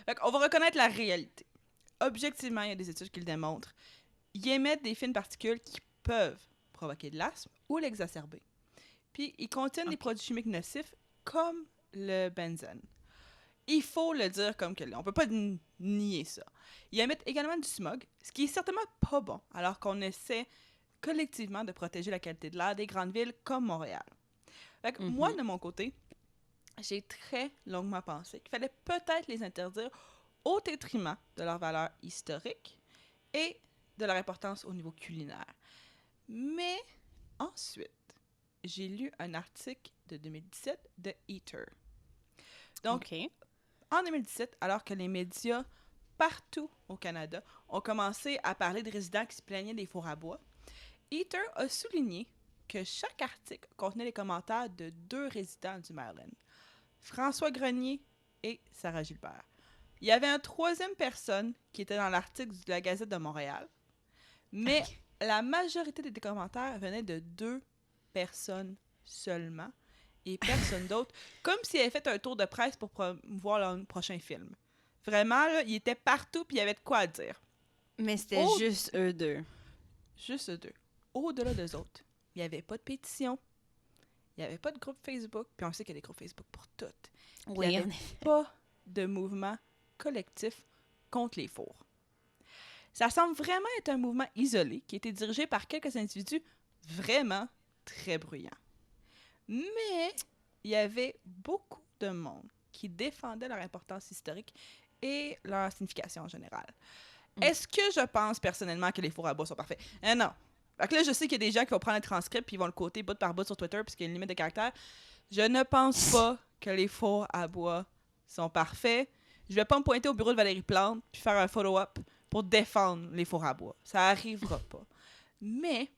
Donc, on va reconnaître la réalité. Objectivement, il y a des études qui le démontrent. Ils émettent des fines particules qui peuvent provoquer de l'asthme ou l'exacerber. Puis, ils contiennent des produits chimiques nocifs comme le benzène. Il faut le dire comme que l'est. On peut pas nier ça. Ils émettent également du smog, ce qui est certainement pas bon, alors qu'on essaie collectivement de protéger la qualité de l'air des grandes villes comme Montréal. Fait que moi, de mon côté, j'ai très longuement pensé qu'il fallait peut-être les interdire au détriment de leur valeur historique et de leur importance au niveau culinaire. Mais ensuite, j'ai lu un article de 2017 de Eater. Donc, en 2017, alors que les médias partout au Canada ont commencé à parler de résidents qui se plaignaient des fours à bois, Eater a souligné que chaque article contenait les commentaires de 2 résidents du Maryland, François Grenier et Sarah Gilbert. Il y avait une 3e personne qui était dans l'article de la Gazette de Montréal, mais la majorité des commentaires venaient de 2 personnes seulement et personne d'autre, comme s'ils avaient fait un tour de presse pour promouvoir leur prochain film. Vraiment, là, ils étaient partout puis il y avait de quoi à dire. Mais c'était juste eux deux. Juste eux deux. au-delà d'eux autres, il n'y avait pas de pétition, il n'y avait pas de groupe Facebook, puis on sait qu'il y a des groupes Facebook pour toutes. Puis Oui, il n'y avait pas de mouvement collectif contre les fours. Ça semble vraiment être un mouvement isolé qui a été dirigé par quelques individus vraiment très bruyants. Mais il y avait beaucoup de monde qui défendait leur importance historique et leur signification en général. Est-ce que je pense personnellement que les fours à bois sont parfaits? Non. Fait que là, je sais qu'il y a des gens qui vont prendre le transcript puis ils vont le coter bout par bout sur Twitter puisqu'il y a une limite de caractère. Je ne pense pas que les fours à bois sont parfaits. Je vais pas me pointer au bureau de Valérie Plante puis faire un follow-up pour défendre les fours à bois. Ça arrivera pas. Mais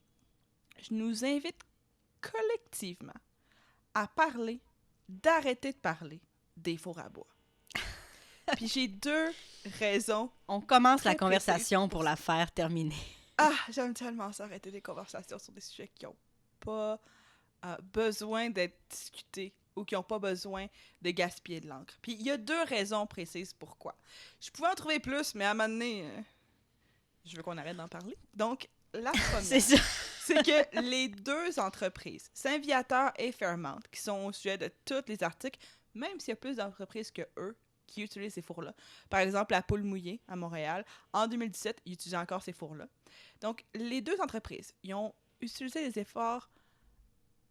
je nous invite collectivement à d'arrêter de parler des fours à bois. Puis j'ai 2 raisons. On commence la Très conversation précise pour la faire terminer. Ah, j'aime tellement ça, arrêter des conversations sur des sujets qui n'ont pas besoin d'être discutés ou qui n'ont pas besoin de gaspiller de l'encre. Puis il y a 2 raisons précises pourquoi. Je pouvais en trouver plus, mais à un moment donné, je veux qu'on arrête d'en parler. Donc, la première, c'est que les 2 entreprises, Saint-Viateur et Fairmount, qui sont au sujet de tous les articles, même s'il y a plus d'entreprises que eux qui utilisent ces fours-là. Par exemple, la Poule Mouillée à Montréal, en 2017, ils utilisaient encore ces fours-là. Donc, les 2 entreprises, ils ont utilisé des efforts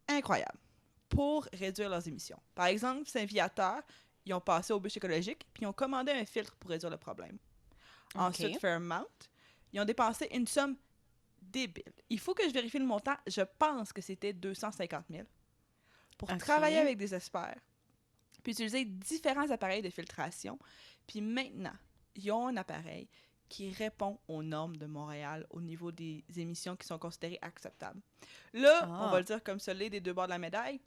incroyables pour réduire leurs émissions. Par exemple, Saint-Viateur, ils ont passé aux bûches écologiques, puis ils ont commandé un filtre pour réduire le problème. Okay. Ensuite, Fairmount, ils ont dépensé une somme débile. Il faut que je vérifie le montant. Je pense que c'était 250 000 pour travailler avec des experts, puis utiliser différents appareils de filtration. Puis maintenant, ils ont un appareil qui répond aux normes de Montréal au niveau des émissions qui sont considérées acceptables. Là, on va le dire comme ça, des 2 bords de la médaille,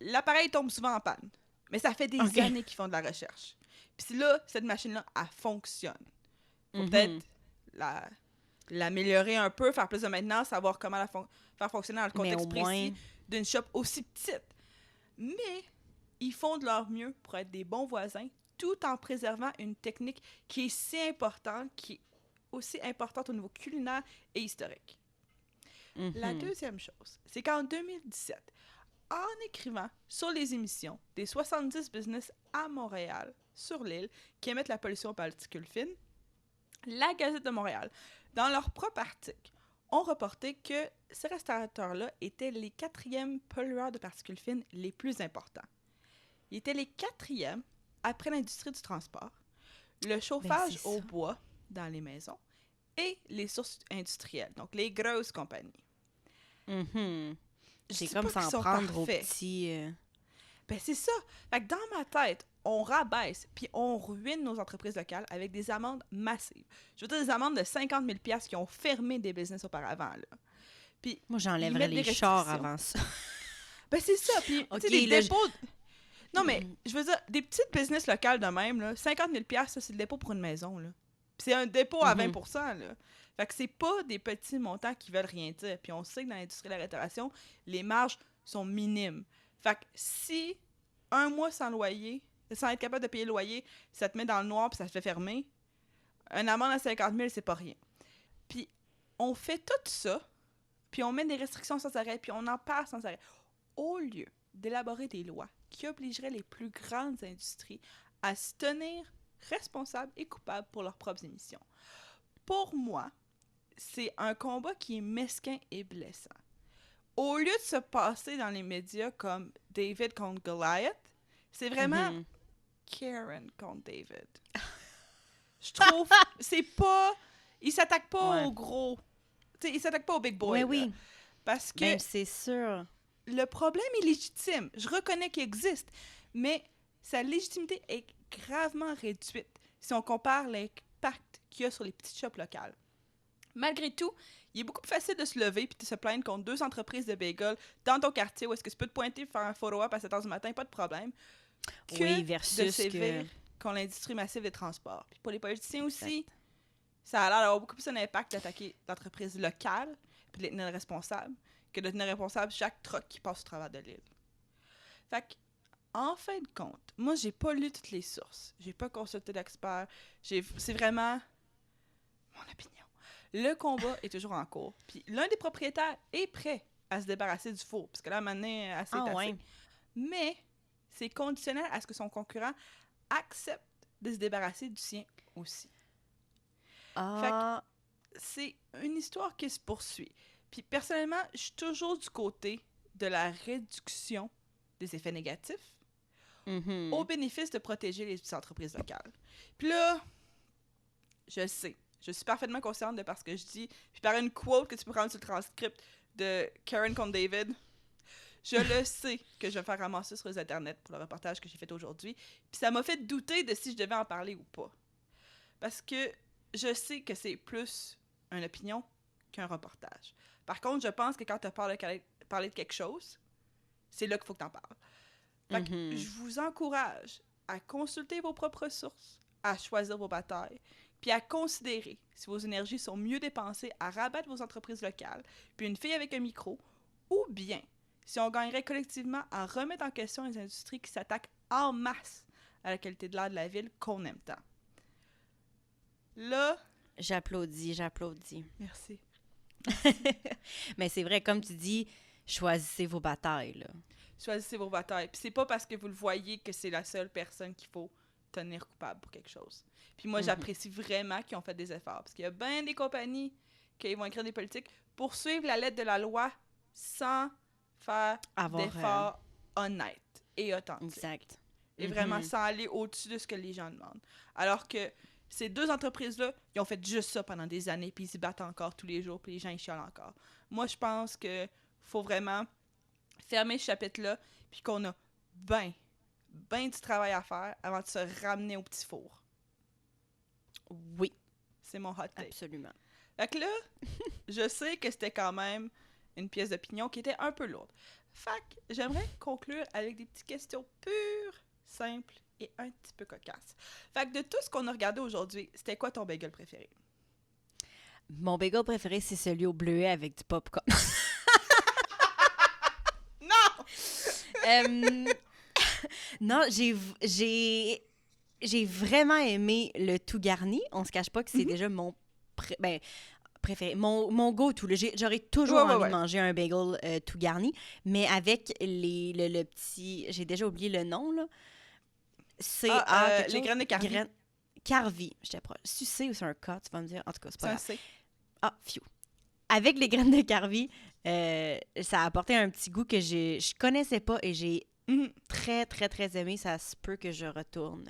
l'appareil tombe souvent en panne. Mais ça fait des années qu'ils font de la recherche. Puis là, cette machine-là, elle fonctionne. Faut peut-être l'améliorer un peu, faire plus de maintenance, savoir comment la faire fonctionner dans le contexte précis d'une shop aussi petite. Mais ils font de leur mieux pour être des bons voisins, tout en préservant une technique qui est si importante, qui est aussi importante au niveau culinaire et historique. La deuxième chose, c'est qu'en 2017, en écrivant sur les émissions des 70 business à Montréal, sur l'île, qui émettent la pollution aux particules fines, la Gazette de Montréal, dans leur propre article, ont reporté que ces restaurateurs-là étaient les 4e pollueurs de particules fines les plus importants. Ils étaient les 4e après l'industrie du transport, le chauffage au bois dans les maisons et les sources industrielles, donc les grosses compagnies. C'est comme s'en prendre aux petits... Ben c'est ça. Fait que dans ma tête, on rabaisse puis on ruine nos entreprises locales avec des amendes massives. Je veux dire des amendes de 50 000 $ qui ont fermé des business auparavant. Là. Puis, moi, j'enlèverais les chars avant ça. Ben c'est ça. Puis, tu sais, des dépôts... Non, mais je veux dire, des petites business locales de même, là, 50 000 $, ça, c'est le dépôt pour une maison. Là. Puis c'est un dépôt à 20 %. Là. Fait que c'est pas des petits montants qui veulent rien dire. Puis on sait que dans l'industrie de la restauration, les marges sont minimes. Fait que si un mois sans loyer, sans être capable de payer le loyer, ça te met dans le noir puis ça te fait fermer, une amende à 50 000, c'est pas rien. Puis on fait tout ça, puis on met des restrictions sans arrêt, puis on en parle sans arrêt. Au lieu d'élaborer des lois qui obligeraient les plus grandes industries à se tenir responsables et coupables pour leurs propres émissions. Pour moi, c'est un combat qui est mesquin et blessant. Au lieu de se passer dans les médias comme David contre Goliath, c'est vraiment Karen contre David. Je trouve, c'est pas... Il s'attaque pas au gros... Tu sais, il s'attaque pas au big boy. Oui. Parce que... Ben, c'est sûr. Le problème est légitime. Je reconnais qu'il existe. Mais sa légitimité est gravement réduite si on compare l'impact qu'il y a sur les petites shops locales. Malgré tout, il est beaucoup plus facile de se lever et de se plaindre contre 2 entreprises de bagels dans ton quartier où est-ce que tu peux te pointer et faire un follow-up à 7h du matin, pas de problème, que versus de sévir contre l'industrie massive des transports. Puis pour les politiciens aussi, ça a l'air d'avoir beaucoup plus un impact d'attaquer l'entreprise locale puis de les tenir responsables que de tenir responsable chaque truck qui passe au travers de l'île. Fait que, en fin de compte, moi, j'ai pas lu toutes les sources. J'ai pas consulté d'experts. C'est vraiment mon opinion. Le combat est toujours en cours. Puis l'un des propriétaires est prêt à se débarrasser du four, parce que là, maintenant, assez est assez. ouais. Mais c'est conditionnel à ce que son concurrent accepte de se débarrasser du sien aussi. Ah, C'est une histoire qui se poursuit. Puis personnellement, je suis toujours du côté de la réduction des effets négatifs au bénéfice de protéger les entreprises locales. Puis là, je sais, je suis parfaitement consciente de parce que je dis, puis par une quote que tu peux prendre sur le transcript de Karen contre David, je le sais que je vais me faire ramasser sur les internets pour le reportage que j'ai fait aujourd'hui. Puis ça m'a fait douter de si je devais en parler ou pas. Parce que je sais que c'est plus une opinion qu'un reportage. Par contre, je pense que quand tu parles de quelque chose, c'est là qu'il faut que tu en parles. Fait que je vous encourage à consulter vos propres sources, à choisir vos batailles, puis à considérer si vos énergies sont mieux dépensées à rabattre vos entreprises locales, puis une fille avec un micro, ou bien si on gagnerait collectivement à remettre en question les industries qui s'attaquent en masse à la qualité de l'air de la ville qu'on aime tant. Là... j'applaudis. Merci. Mais c'est vrai, comme tu dis, choisissez vos batailles, là. Choisissez vos batailles. Puis c'est pas parce que vous le voyez que c'est la seule personne qu'il faut tenir coupable pour quelque chose. Puis moi, j'apprécie vraiment qu'ils ont fait des efforts. Parce qu'il y a bien des compagnies qui vont écrire des politiques pour suivre la lettre de la loi sans faire d'efforts honnêtes et authentiques. Exact. Et vraiment sans aller au-dessus de ce que les gens demandent. Alors que ces deux entreprises-là, ils ont fait juste ça pendant des années, puis ils s'y battent encore tous les jours, puis les gens, ils chialent encore. Moi, je pense que faut vraiment fermer ce chapitre-là, puis qu'on a ben du travail à faire avant de se ramener au petit four. Oui. C'est mon hot take. Absolument. Fait que là, je sais que c'était quand même une pièce d'opinion qui était un peu lourde. Fait que j'aimerais conclure avec des petites questions pures, simples et un petit peu cocasses. Fait que de tout ce qu'on a regardé aujourd'hui, c'était quoi ton bagel préféré? Mon bagel préféré, c'est celui au bleuet avec du popcorn. Non! Non, j'ai vraiment aimé le tout garni. On se cache pas que c'est déjà mon préféré. Mon go-to. J'aurais toujours envie de manger un bagel tout garni, mais avec le petit... J'ai déjà oublié le nom, là. C'est les graines de Carvi. Carvi, j'étais proche. Si c'est ou c'est un K, tu vas me dire. En tout cas, c'est pas grave. C'est un C. Ah, phew. Avec les graines de Carvi, ça a apporté un petit goût que je connaissais pas et j'ai très, très, très aimé. Ça se peut que je retourne.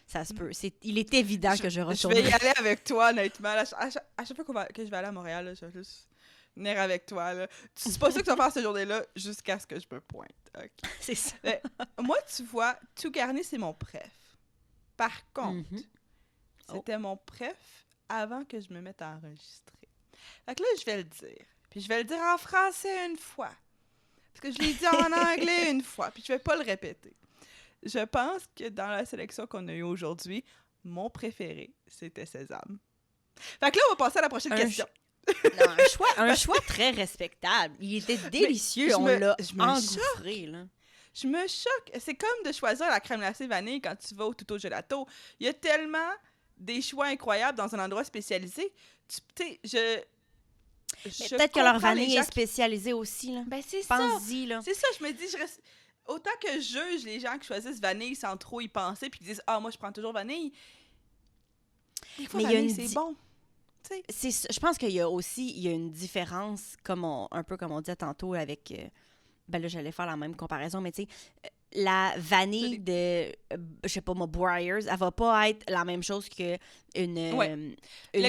Ça se peut. Il est évident que je retourne. Je vais y aller avec toi, honnêtement. À chaque fois que je vais aller à Montréal, là, je vais juste venir avec toi. Là. C'est pas ça que tu vas faire cette journée-là jusqu'à ce que je me pointe. Okay. C'est ça. Mais, moi, tu vois, tout garni, c'est mon préf. Par contre, c'était mon préf avant que je me mette à enregistrer. Fait que là, je vais le dire. Puis je vais le dire en français une fois. Parce que je l'ai dit en anglais une fois. Puis je vais pas le répéter. Je pense que dans la sélection qu'on a eue aujourd'hui, mon préféré, c'était Sésame. Fait que là, on va passer à la prochaine question. Non, un choix très respectable. Il était délicieux. On l'a engouffré, là. Je me choque. C'est comme de choisir la crème glacée vanille quand tu vas au Tutto Gelato. Il y a tellement des choix incroyables dans un endroit spécialisé. Tu sais, peut-être que leur vanille est spécialisée aussi, là. Ben, c'est Pense-y, là. C'est ça, je me dis, autant que je juge les gens qui choisissent vanille sans trop y penser puis qui disent « Ah, moi, je prends toujours vanille. » Des fois, vanille, c'est bon. Je pense qu'il y a aussi une différence, un peu comme on disait tantôt avec... ben là, j'allais faire la même comparaison, mais tu sais, la vanille de, je sais pas moi, Breyers, elle va pas être la même chose qu'une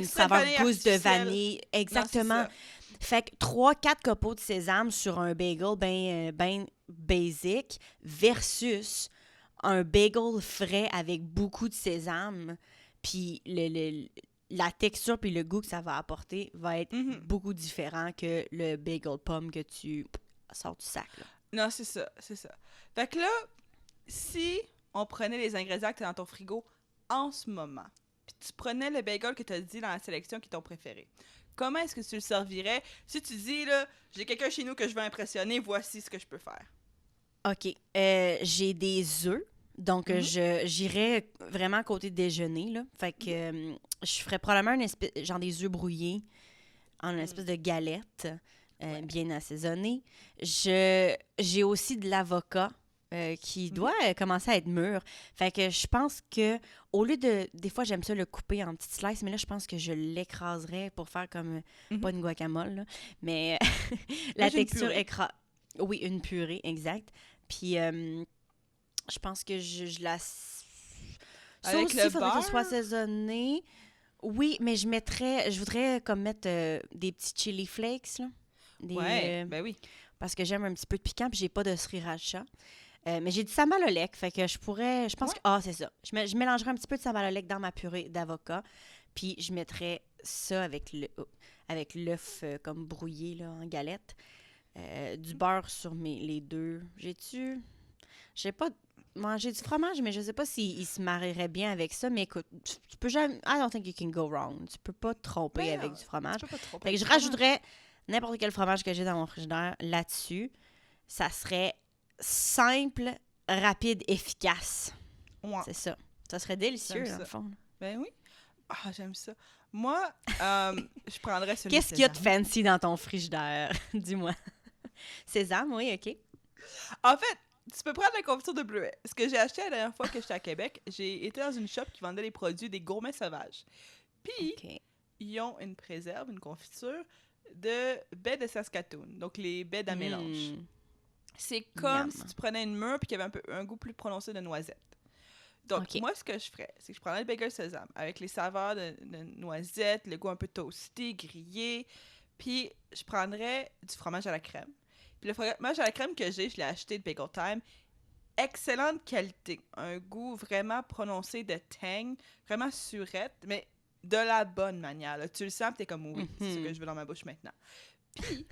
saveur douce de vanille. Exactement. Non, fait que 3-4 copeaux de sésame sur un bagel ben basic versus un bagel frais avec beaucoup de sésame, puis la texture puis le goût que ça va apporter va être beaucoup différent que le bagel pomme que tu sors du sac, là. Non, c'est ça. Fait que là, si on prenait les ingrédients que tu as dans ton frigo en ce moment, puis tu prenais le bagel que tu as dit dans la sélection qui est ton préféré, comment est-ce que tu le servirais? Si tu dis, là, j'ai quelqu'un chez nous que je veux impressionner, voici ce que je peux faire. OK. J'ai des œufs Donc, j'irais vraiment côté déjeuner, là. Fait que je ferais probablement genre des œufs brouillés en une espèce de galette bien assaisonnée. J'ai aussi de l'avocat qui doit commencer à être mûr. Fait que je pense que, au lieu de... Des fois, j'aime ça le couper en petites slices, mais là, je pense que je l'écraserais pour faire comme... Pas une guacamole, là, mais la texture écrase... Oui, une purée, exact. Puis... je pense que je la... Ça avec aussi, le il faudrait que beurre? ce soit assaisonné. Oui, mais je voudrais comme mettre des petits chili flakes, là. Ouais, ben oui. Parce que j'aime un petit peu de piquant, puis j'ai pas de sriracha. Mais j'ai du samalolek, fait que je pense que... Ah, c'est ça. Je mélangerais un petit peu de samalolek dans ma purée d'avocat, puis je mettrais ça avec l'œuf comme brouillé, là, en galette. Du beurre sur les deux. J'ai pas mangé du fromage, mais je sais pas s'il se marierait bien avec ça. Mais écoute, tu peux jamais... I don't think you can go wrong. Tu peux pas te tromper Ben avec non, du fromage. tu peux pas te tromper Fait que avec je du fromage. rajouterais n'importe quel fromage que j'ai dans mon frigidaire là-dessus. Ça serait simple, rapide, efficace. Ouais, C'est ça. Ça serait délicieux, j'aime dans ça. le fond. Ben oui. Ah, j'aime ça. Moi, je prendrais celui Qu'est-ce qu'il y a de sésame. fancy dans ton frigidaire? Dis-moi. Sésame, oui, OK. En fait, tu peux prendre la confiture de bleuet. Ce que j'ai acheté la dernière fois que j'étais à Québec, j'ai été dans une shop qui vendait les produits des gourmets sauvages. Puis, OK. ils ont une préserve, une confiture de baies de Saskatoon, donc les baies d'amélange. C'est comme Yum. si tu prenais une mûre puis qu'il y avait un goût plus prononcé de noisette. Donc, OK. moi, ce que je ferais, c'est que je prendrais le bagel sésame avec les saveurs de noisette, le goût un peu toasté, grillé, puis je prendrais du fromage à la crème. Puis le fromage à la crème que j'ai, je l'ai acheté de Bagel Time. Excellente qualité. Un goût vraiment prononcé de tang, vraiment surette, mais de la bonne manière. Là. Tu le sens, t'es comme oui, c'est ce que je veux dans ma bouche maintenant. Puis,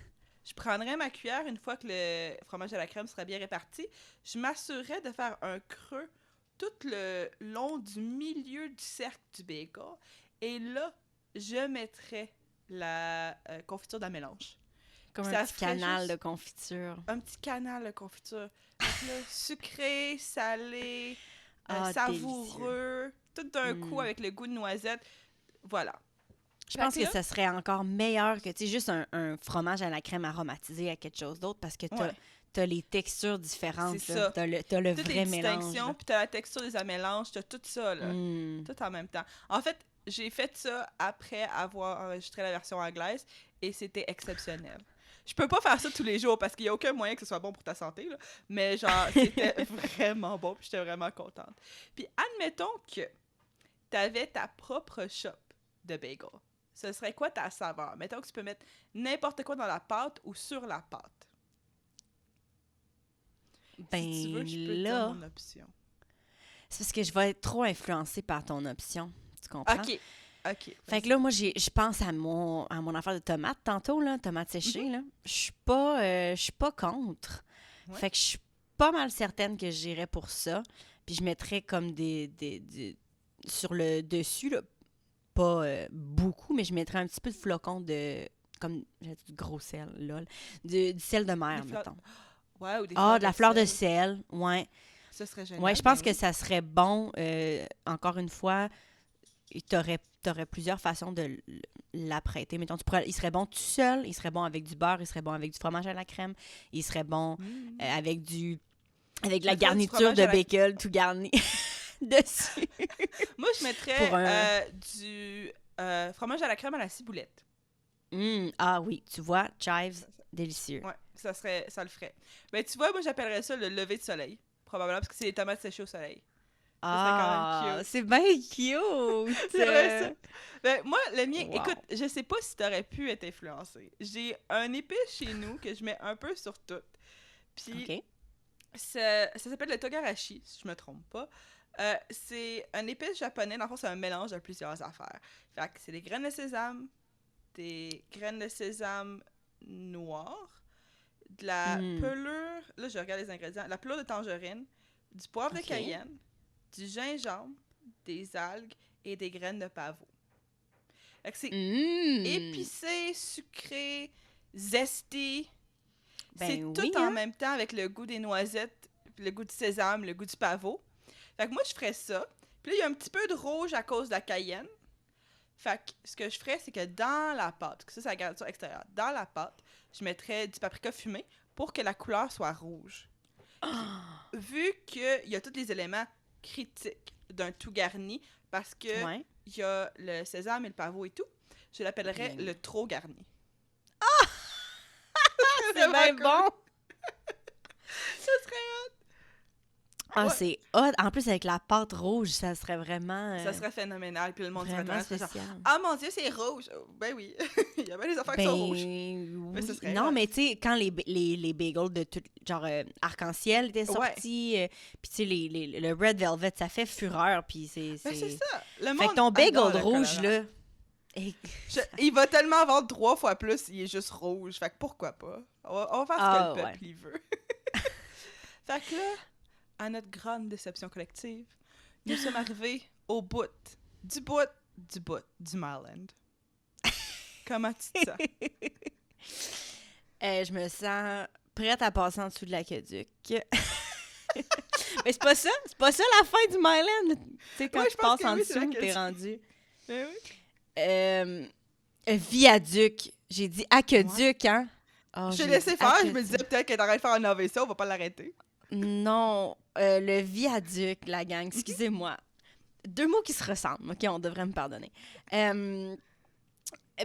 je prendrais ma cuillère une fois que le fromage à la crème sera bien réparti. Je m'assurerais de faire un creux tout le long du milieu du cercle du bagel. Et là, je mettrais la confiture d'amélange. Comme Ça un petit ferait canal juste de confiture. un petit canal de confiture. Donc là, sucré, salé, Ah, savoureux, tout d'un coup Mm. avec le goût de noisette. Voilà. Je Fait pense que là, ça serait encore meilleur que, tu sais, juste un fromage à la crème aromatisé à quelque chose d'autre parce que ouais, t'as les textures différentes. c'est là. ça. T'as le Toutes vrai les mélange. distinctions, puis t'as la texture des amélanges, t'as tout ça, là. Mm. Tout en même temps. En fait, j'ai fait ça après avoir enregistré la version anglaise et c'était exceptionnel. Je peux pas faire ça tous les jours parce qu'il y a aucun moyen que ce soit bon pour ta santé, là. Mais genre, c'était vraiment bon, puis j'étais vraiment contente. Puis admettons que t'avais ta propre shop de bagel. Ce serait quoi ta saveur? Mettons que tu peux mettre n'importe quoi dans la pâte ou sur la pâte. Ben Si tu veux, je peux te dire là, mon option. c'est parce que je vais être trop influencée par ton option. Tu comprends? OK. OK. Fait que là, moi, je pense à mon affaire de tomates tantôt, là, tomates séchées, là. Je suis pas contre. Ouais. Fait que je suis pas mal certaine que j'irais pour ça. Puis je mettrais comme sur le dessus, là, pas beaucoup, mais je mettrais un petit peu de flocons de... Comme, j'ai dit du gros sel, lol. Du sel de mer, Des fleurs- mettons. Ouais, ou des Ah, de la fleur de sel, ouais. Ce serait génial. Ouais, je pense ben que oui. ça serait bon. Encore une fois, t'aurais plusieurs façons de l'apprêter. Mettons, il serait bon tout seul, il serait bon avec du beurre, il serait bon avec du fromage à la crème, il serait bon avec avec la mettrais du garniture fromage de à la- bacon tout garni dessus. Moi, je mettrais Pour un- du fromage à la crème à la ciboulette. Ah oui, tu vois, chives, délicieux. Ouais, ça le ferait. Ben, tu vois, moi, j'appellerais ça le lever de soleil. Probablement, parce que c'est des tomates séchées au soleil. serait quand même cute. C'est bien cute! C'est vrai, ça. Ben, moi, le mien, Wow. écoute, je sais pas si t'aurais pu être influencé. J'ai un épice chez nous que je mets un peu sur tout. Puis, OK. ça s'appelle le togarashi, si je me trompe pas. C'est un épice japonais, dans le fond, c'est un mélange de plusieurs affaires. Fait que c'est des graines de sésame, des graines de sésame noires, de la pelure, là je regarde les ingrédients, la pelure de tangerine, du poivre de Ok. cayenne, du gingembre, des algues et des graines de pavot. Fait que c'est épicé, sucré, zesty. Ben C'est oui, tout hein? en même temps avec le goût des noisettes, le goût du sésame, le goût du pavot. Fait que moi, je ferais ça. Puis là, il y a un petit peu de rouge à cause de la cayenne. Fait que ce que je ferais, c'est que dans la pâte, ça, c'est la garniture extérieure, dans la pâte, je mettrais du paprika fumé pour que la couleur soit rouge. Vu qu'il y a tous les éléments critiques d'un tout garni, parce que Ouais. il y a le sésame et le pavot et tout, je l'appellerais Bien. le trop garni. C'est bien bon! Ça serait... Ah, Ouais. c'est hot. En plus, avec la pâte rouge, ça serait vraiment... Ça serait phénoménal. Puis le monde serait vraiment genre, spécial. ah mon Dieu, c'est rouge! Oh, ben oui, il y a bien des affaires qui sont rouges. Mais ce Oui. serait Non, hot. mais tu sais, quand les bagels de tout, genre arc-en-ciel étaient sortis, puis tu sais, le red velvet, ça fait fureur, puis c'est... Ben c'est ça. Le Fait monde que ton bagel adore de le rouge, colorant. là... et- Il va tellement vendre 3 fois plus, il est juste rouge. Fait que pourquoi pas? On va faire ce que le peuple il veut. Fait que là, à notre grande déception collective, nous sommes arrivés au bout du Myland. Comment tu te sens? Je me sens prête à passer en dessous de l'aqueduc. Mais c'est pas ça la fin du Myland. Tu sais, quand Ouais, tu je pense passes que en oui, c'est dessous, t'es l'aqueduc. rendu. Ben oui. Viaduc. J'ai dit aqueduc, hein? Oh, Je t'ai j'ai laissé dit faire, je me aqueduc. disais peut-être qu'elle est en train de faire un AVC, on va pas l'arrêter. Non, le viaduc, la gang, excusez-moi. 2 mots qui se ressemblent, OK, on devrait me pardonner.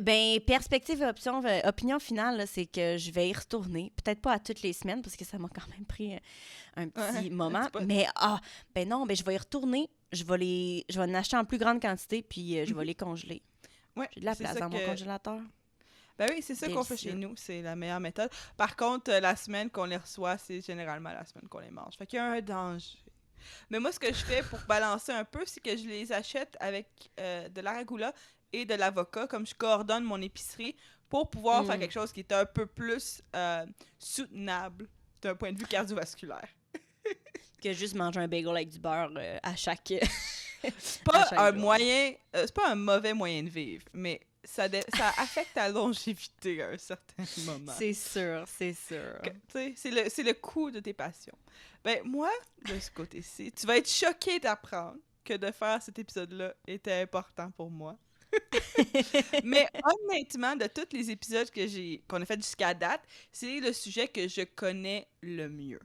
Ben, perspective et opinion finale, là, c'est que je vais y retourner. Peut-être pas à toutes les semaines, parce que ça m'a quand même pris un petit moment. un petit bout. Mais, ben non, ben je vais y retourner. Je vais en acheter en plus grande quantité, puis je vais les congeler. Ouais, J'ai de la c'est place ça dans mon que- congélateur. Ben oui, c'est ça qu'on fait Délicieux. chez nous, c'est la meilleure méthode. Par contre, la semaine qu'on les reçoit, c'est généralement la semaine qu'on les mange. Fait qu'il y a un danger. Mais moi, ce que je fais pour balancer un peu, c'est que je les achète avec de l'aragoula et de l'avocat, comme je coordonne mon épicerie, pour pouvoir faire quelque chose qui est un peu plus soutenable d'un point de vue cardiovasculaire. Que juste manger un bagel avec du beurre à chaque... Pas à chaque un jour. moyen, c'est pas un mauvais moyen de vivre, mais ça affecte ta longévité à un certain moment. C'est sûr, c'est sûr. Tu sais, c'est le coût de tes passions. Ben, moi, de ce côté-ci, tu vas être choqué d'apprendre que de faire cet épisode-là était important pour moi. Mais honnêtement, de tous les épisodes qu'on a fait jusqu'à date, c'est le sujet que je connais le mieux.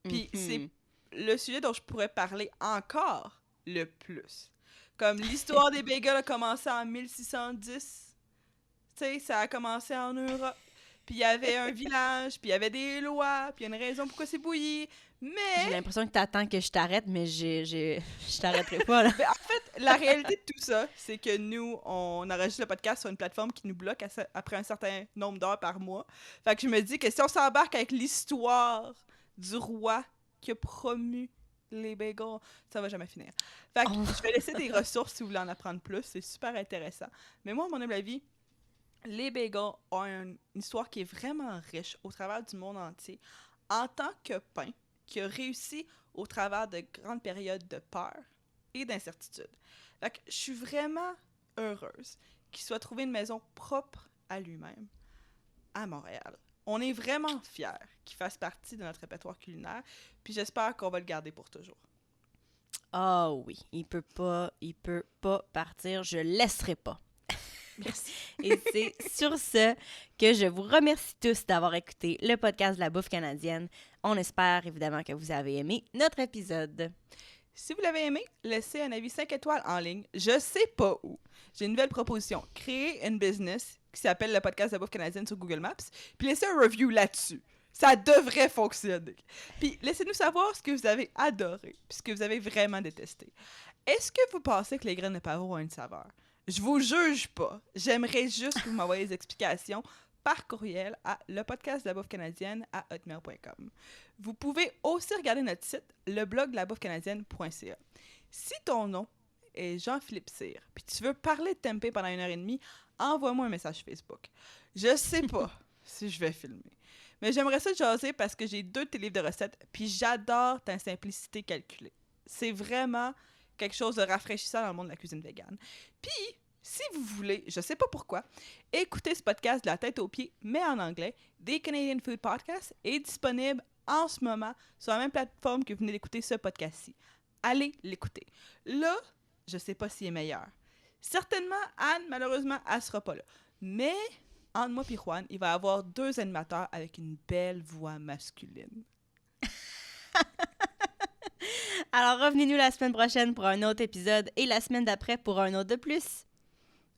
Puis c'est le sujet dont je pourrais parler encore le plus. Comme l'histoire des bagels a commencé en 1610. Tu sais, ça a commencé en Europe. Puis il y avait un village, puis il y avait des lois, puis il y a une raison pourquoi c'est bouilli. J'ai Mais, l'impression que t'attends que je t'arrête, mais je t'arrêterai pas, là. ben, en fait, la réalité de tout ça, c'est que nous, on enregistre le podcast sur une plateforme qui nous bloque après un certain nombre d'heures par mois. Fait que je me dis que si on s'embarque avec l'histoire du roi qui a promu les bagels, ça va jamais finir. Fait que je vais laisser des ressources si vous voulez en apprendre plus, c'est super intéressant. Mais moi, à mon humble avis, les bagels ont une histoire qui est vraiment riche au travers du monde entier en tant que pain qui a réussi au travers de grandes périodes de peur et d'incertitude. Fait que je suis vraiment heureuse qu'il soit trouvé une maison propre à lui-même à Montréal. On est vraiment fiers qu'il fasse partie de notre répertoire culinaire, puis j'espère qu'on va le garder pour toujours. Ah oui, il peut pas partir, je le laisserai pas. Merci. Et c'est sur ce que je vous remercie tous d'avoir écouté le podcast de la bouffe canadienne. On espère évidemment que vous avez aimé notre épisode. Si vous l'avez aimé, laissez un avis 5 étoiles en ligne. Je sais pas où. J'ai une nouvelle proposition. Créer une business qui s'appelle le podcast de la bouffe canadienne sur Google Maps, puis laissez un review là-dessus. Ça devrait fonctionner. Puis laissez-nous savoir ce que vous avez adoré, puis ce que vous avez vraiment détesté. Est-ce que vous pensez que les graines de pavot ont une saveur? Je vous juge pas. J'aimerais juste que vous m'envoyiez des explications par courriel à lepodcastdelabouffecanadienne@hotmail.com. Vous pouvez aussi regarder notre site, leblogdelabouffecanadienne.ca. Si ton nom est Jean-Philippe Cyr, puis tu veux parler de tempeh pendant 1h30, envoie-moi un message Facebook. Je sais pas si je vais filmer, mais j'aimerais ça te jaser parce que j'ai 2 de tes livres de recettes, puis j'adore ta simplicité calculée. C'est vraiment quelque chose de rafraîchissant dans le monde de la cuisine végane. Puis, si vous voulez, je sais pas pourquoi, écoutez ce podcast de la tête aux pieds, mais en anglais, des Canadian Food Podcast est disponible en ce moment sur la même plateforme que vous venez d'écouter ce podcast-ci, Allez l'écouter. Là, je sais pas s'il est meilleur. Certainement, Anne, malheureusement, elle sera pas là. Mais, entre moi et Juan, il va y avoir 2 animateurs avec une belle voix masculine. Alors, revenez-nous la semaine prochaine pour un autre épisode et la semaine d'après pour un autre de plus.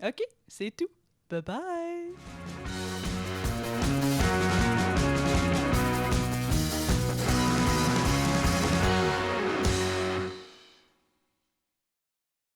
OK, c'est tout. Bye bye!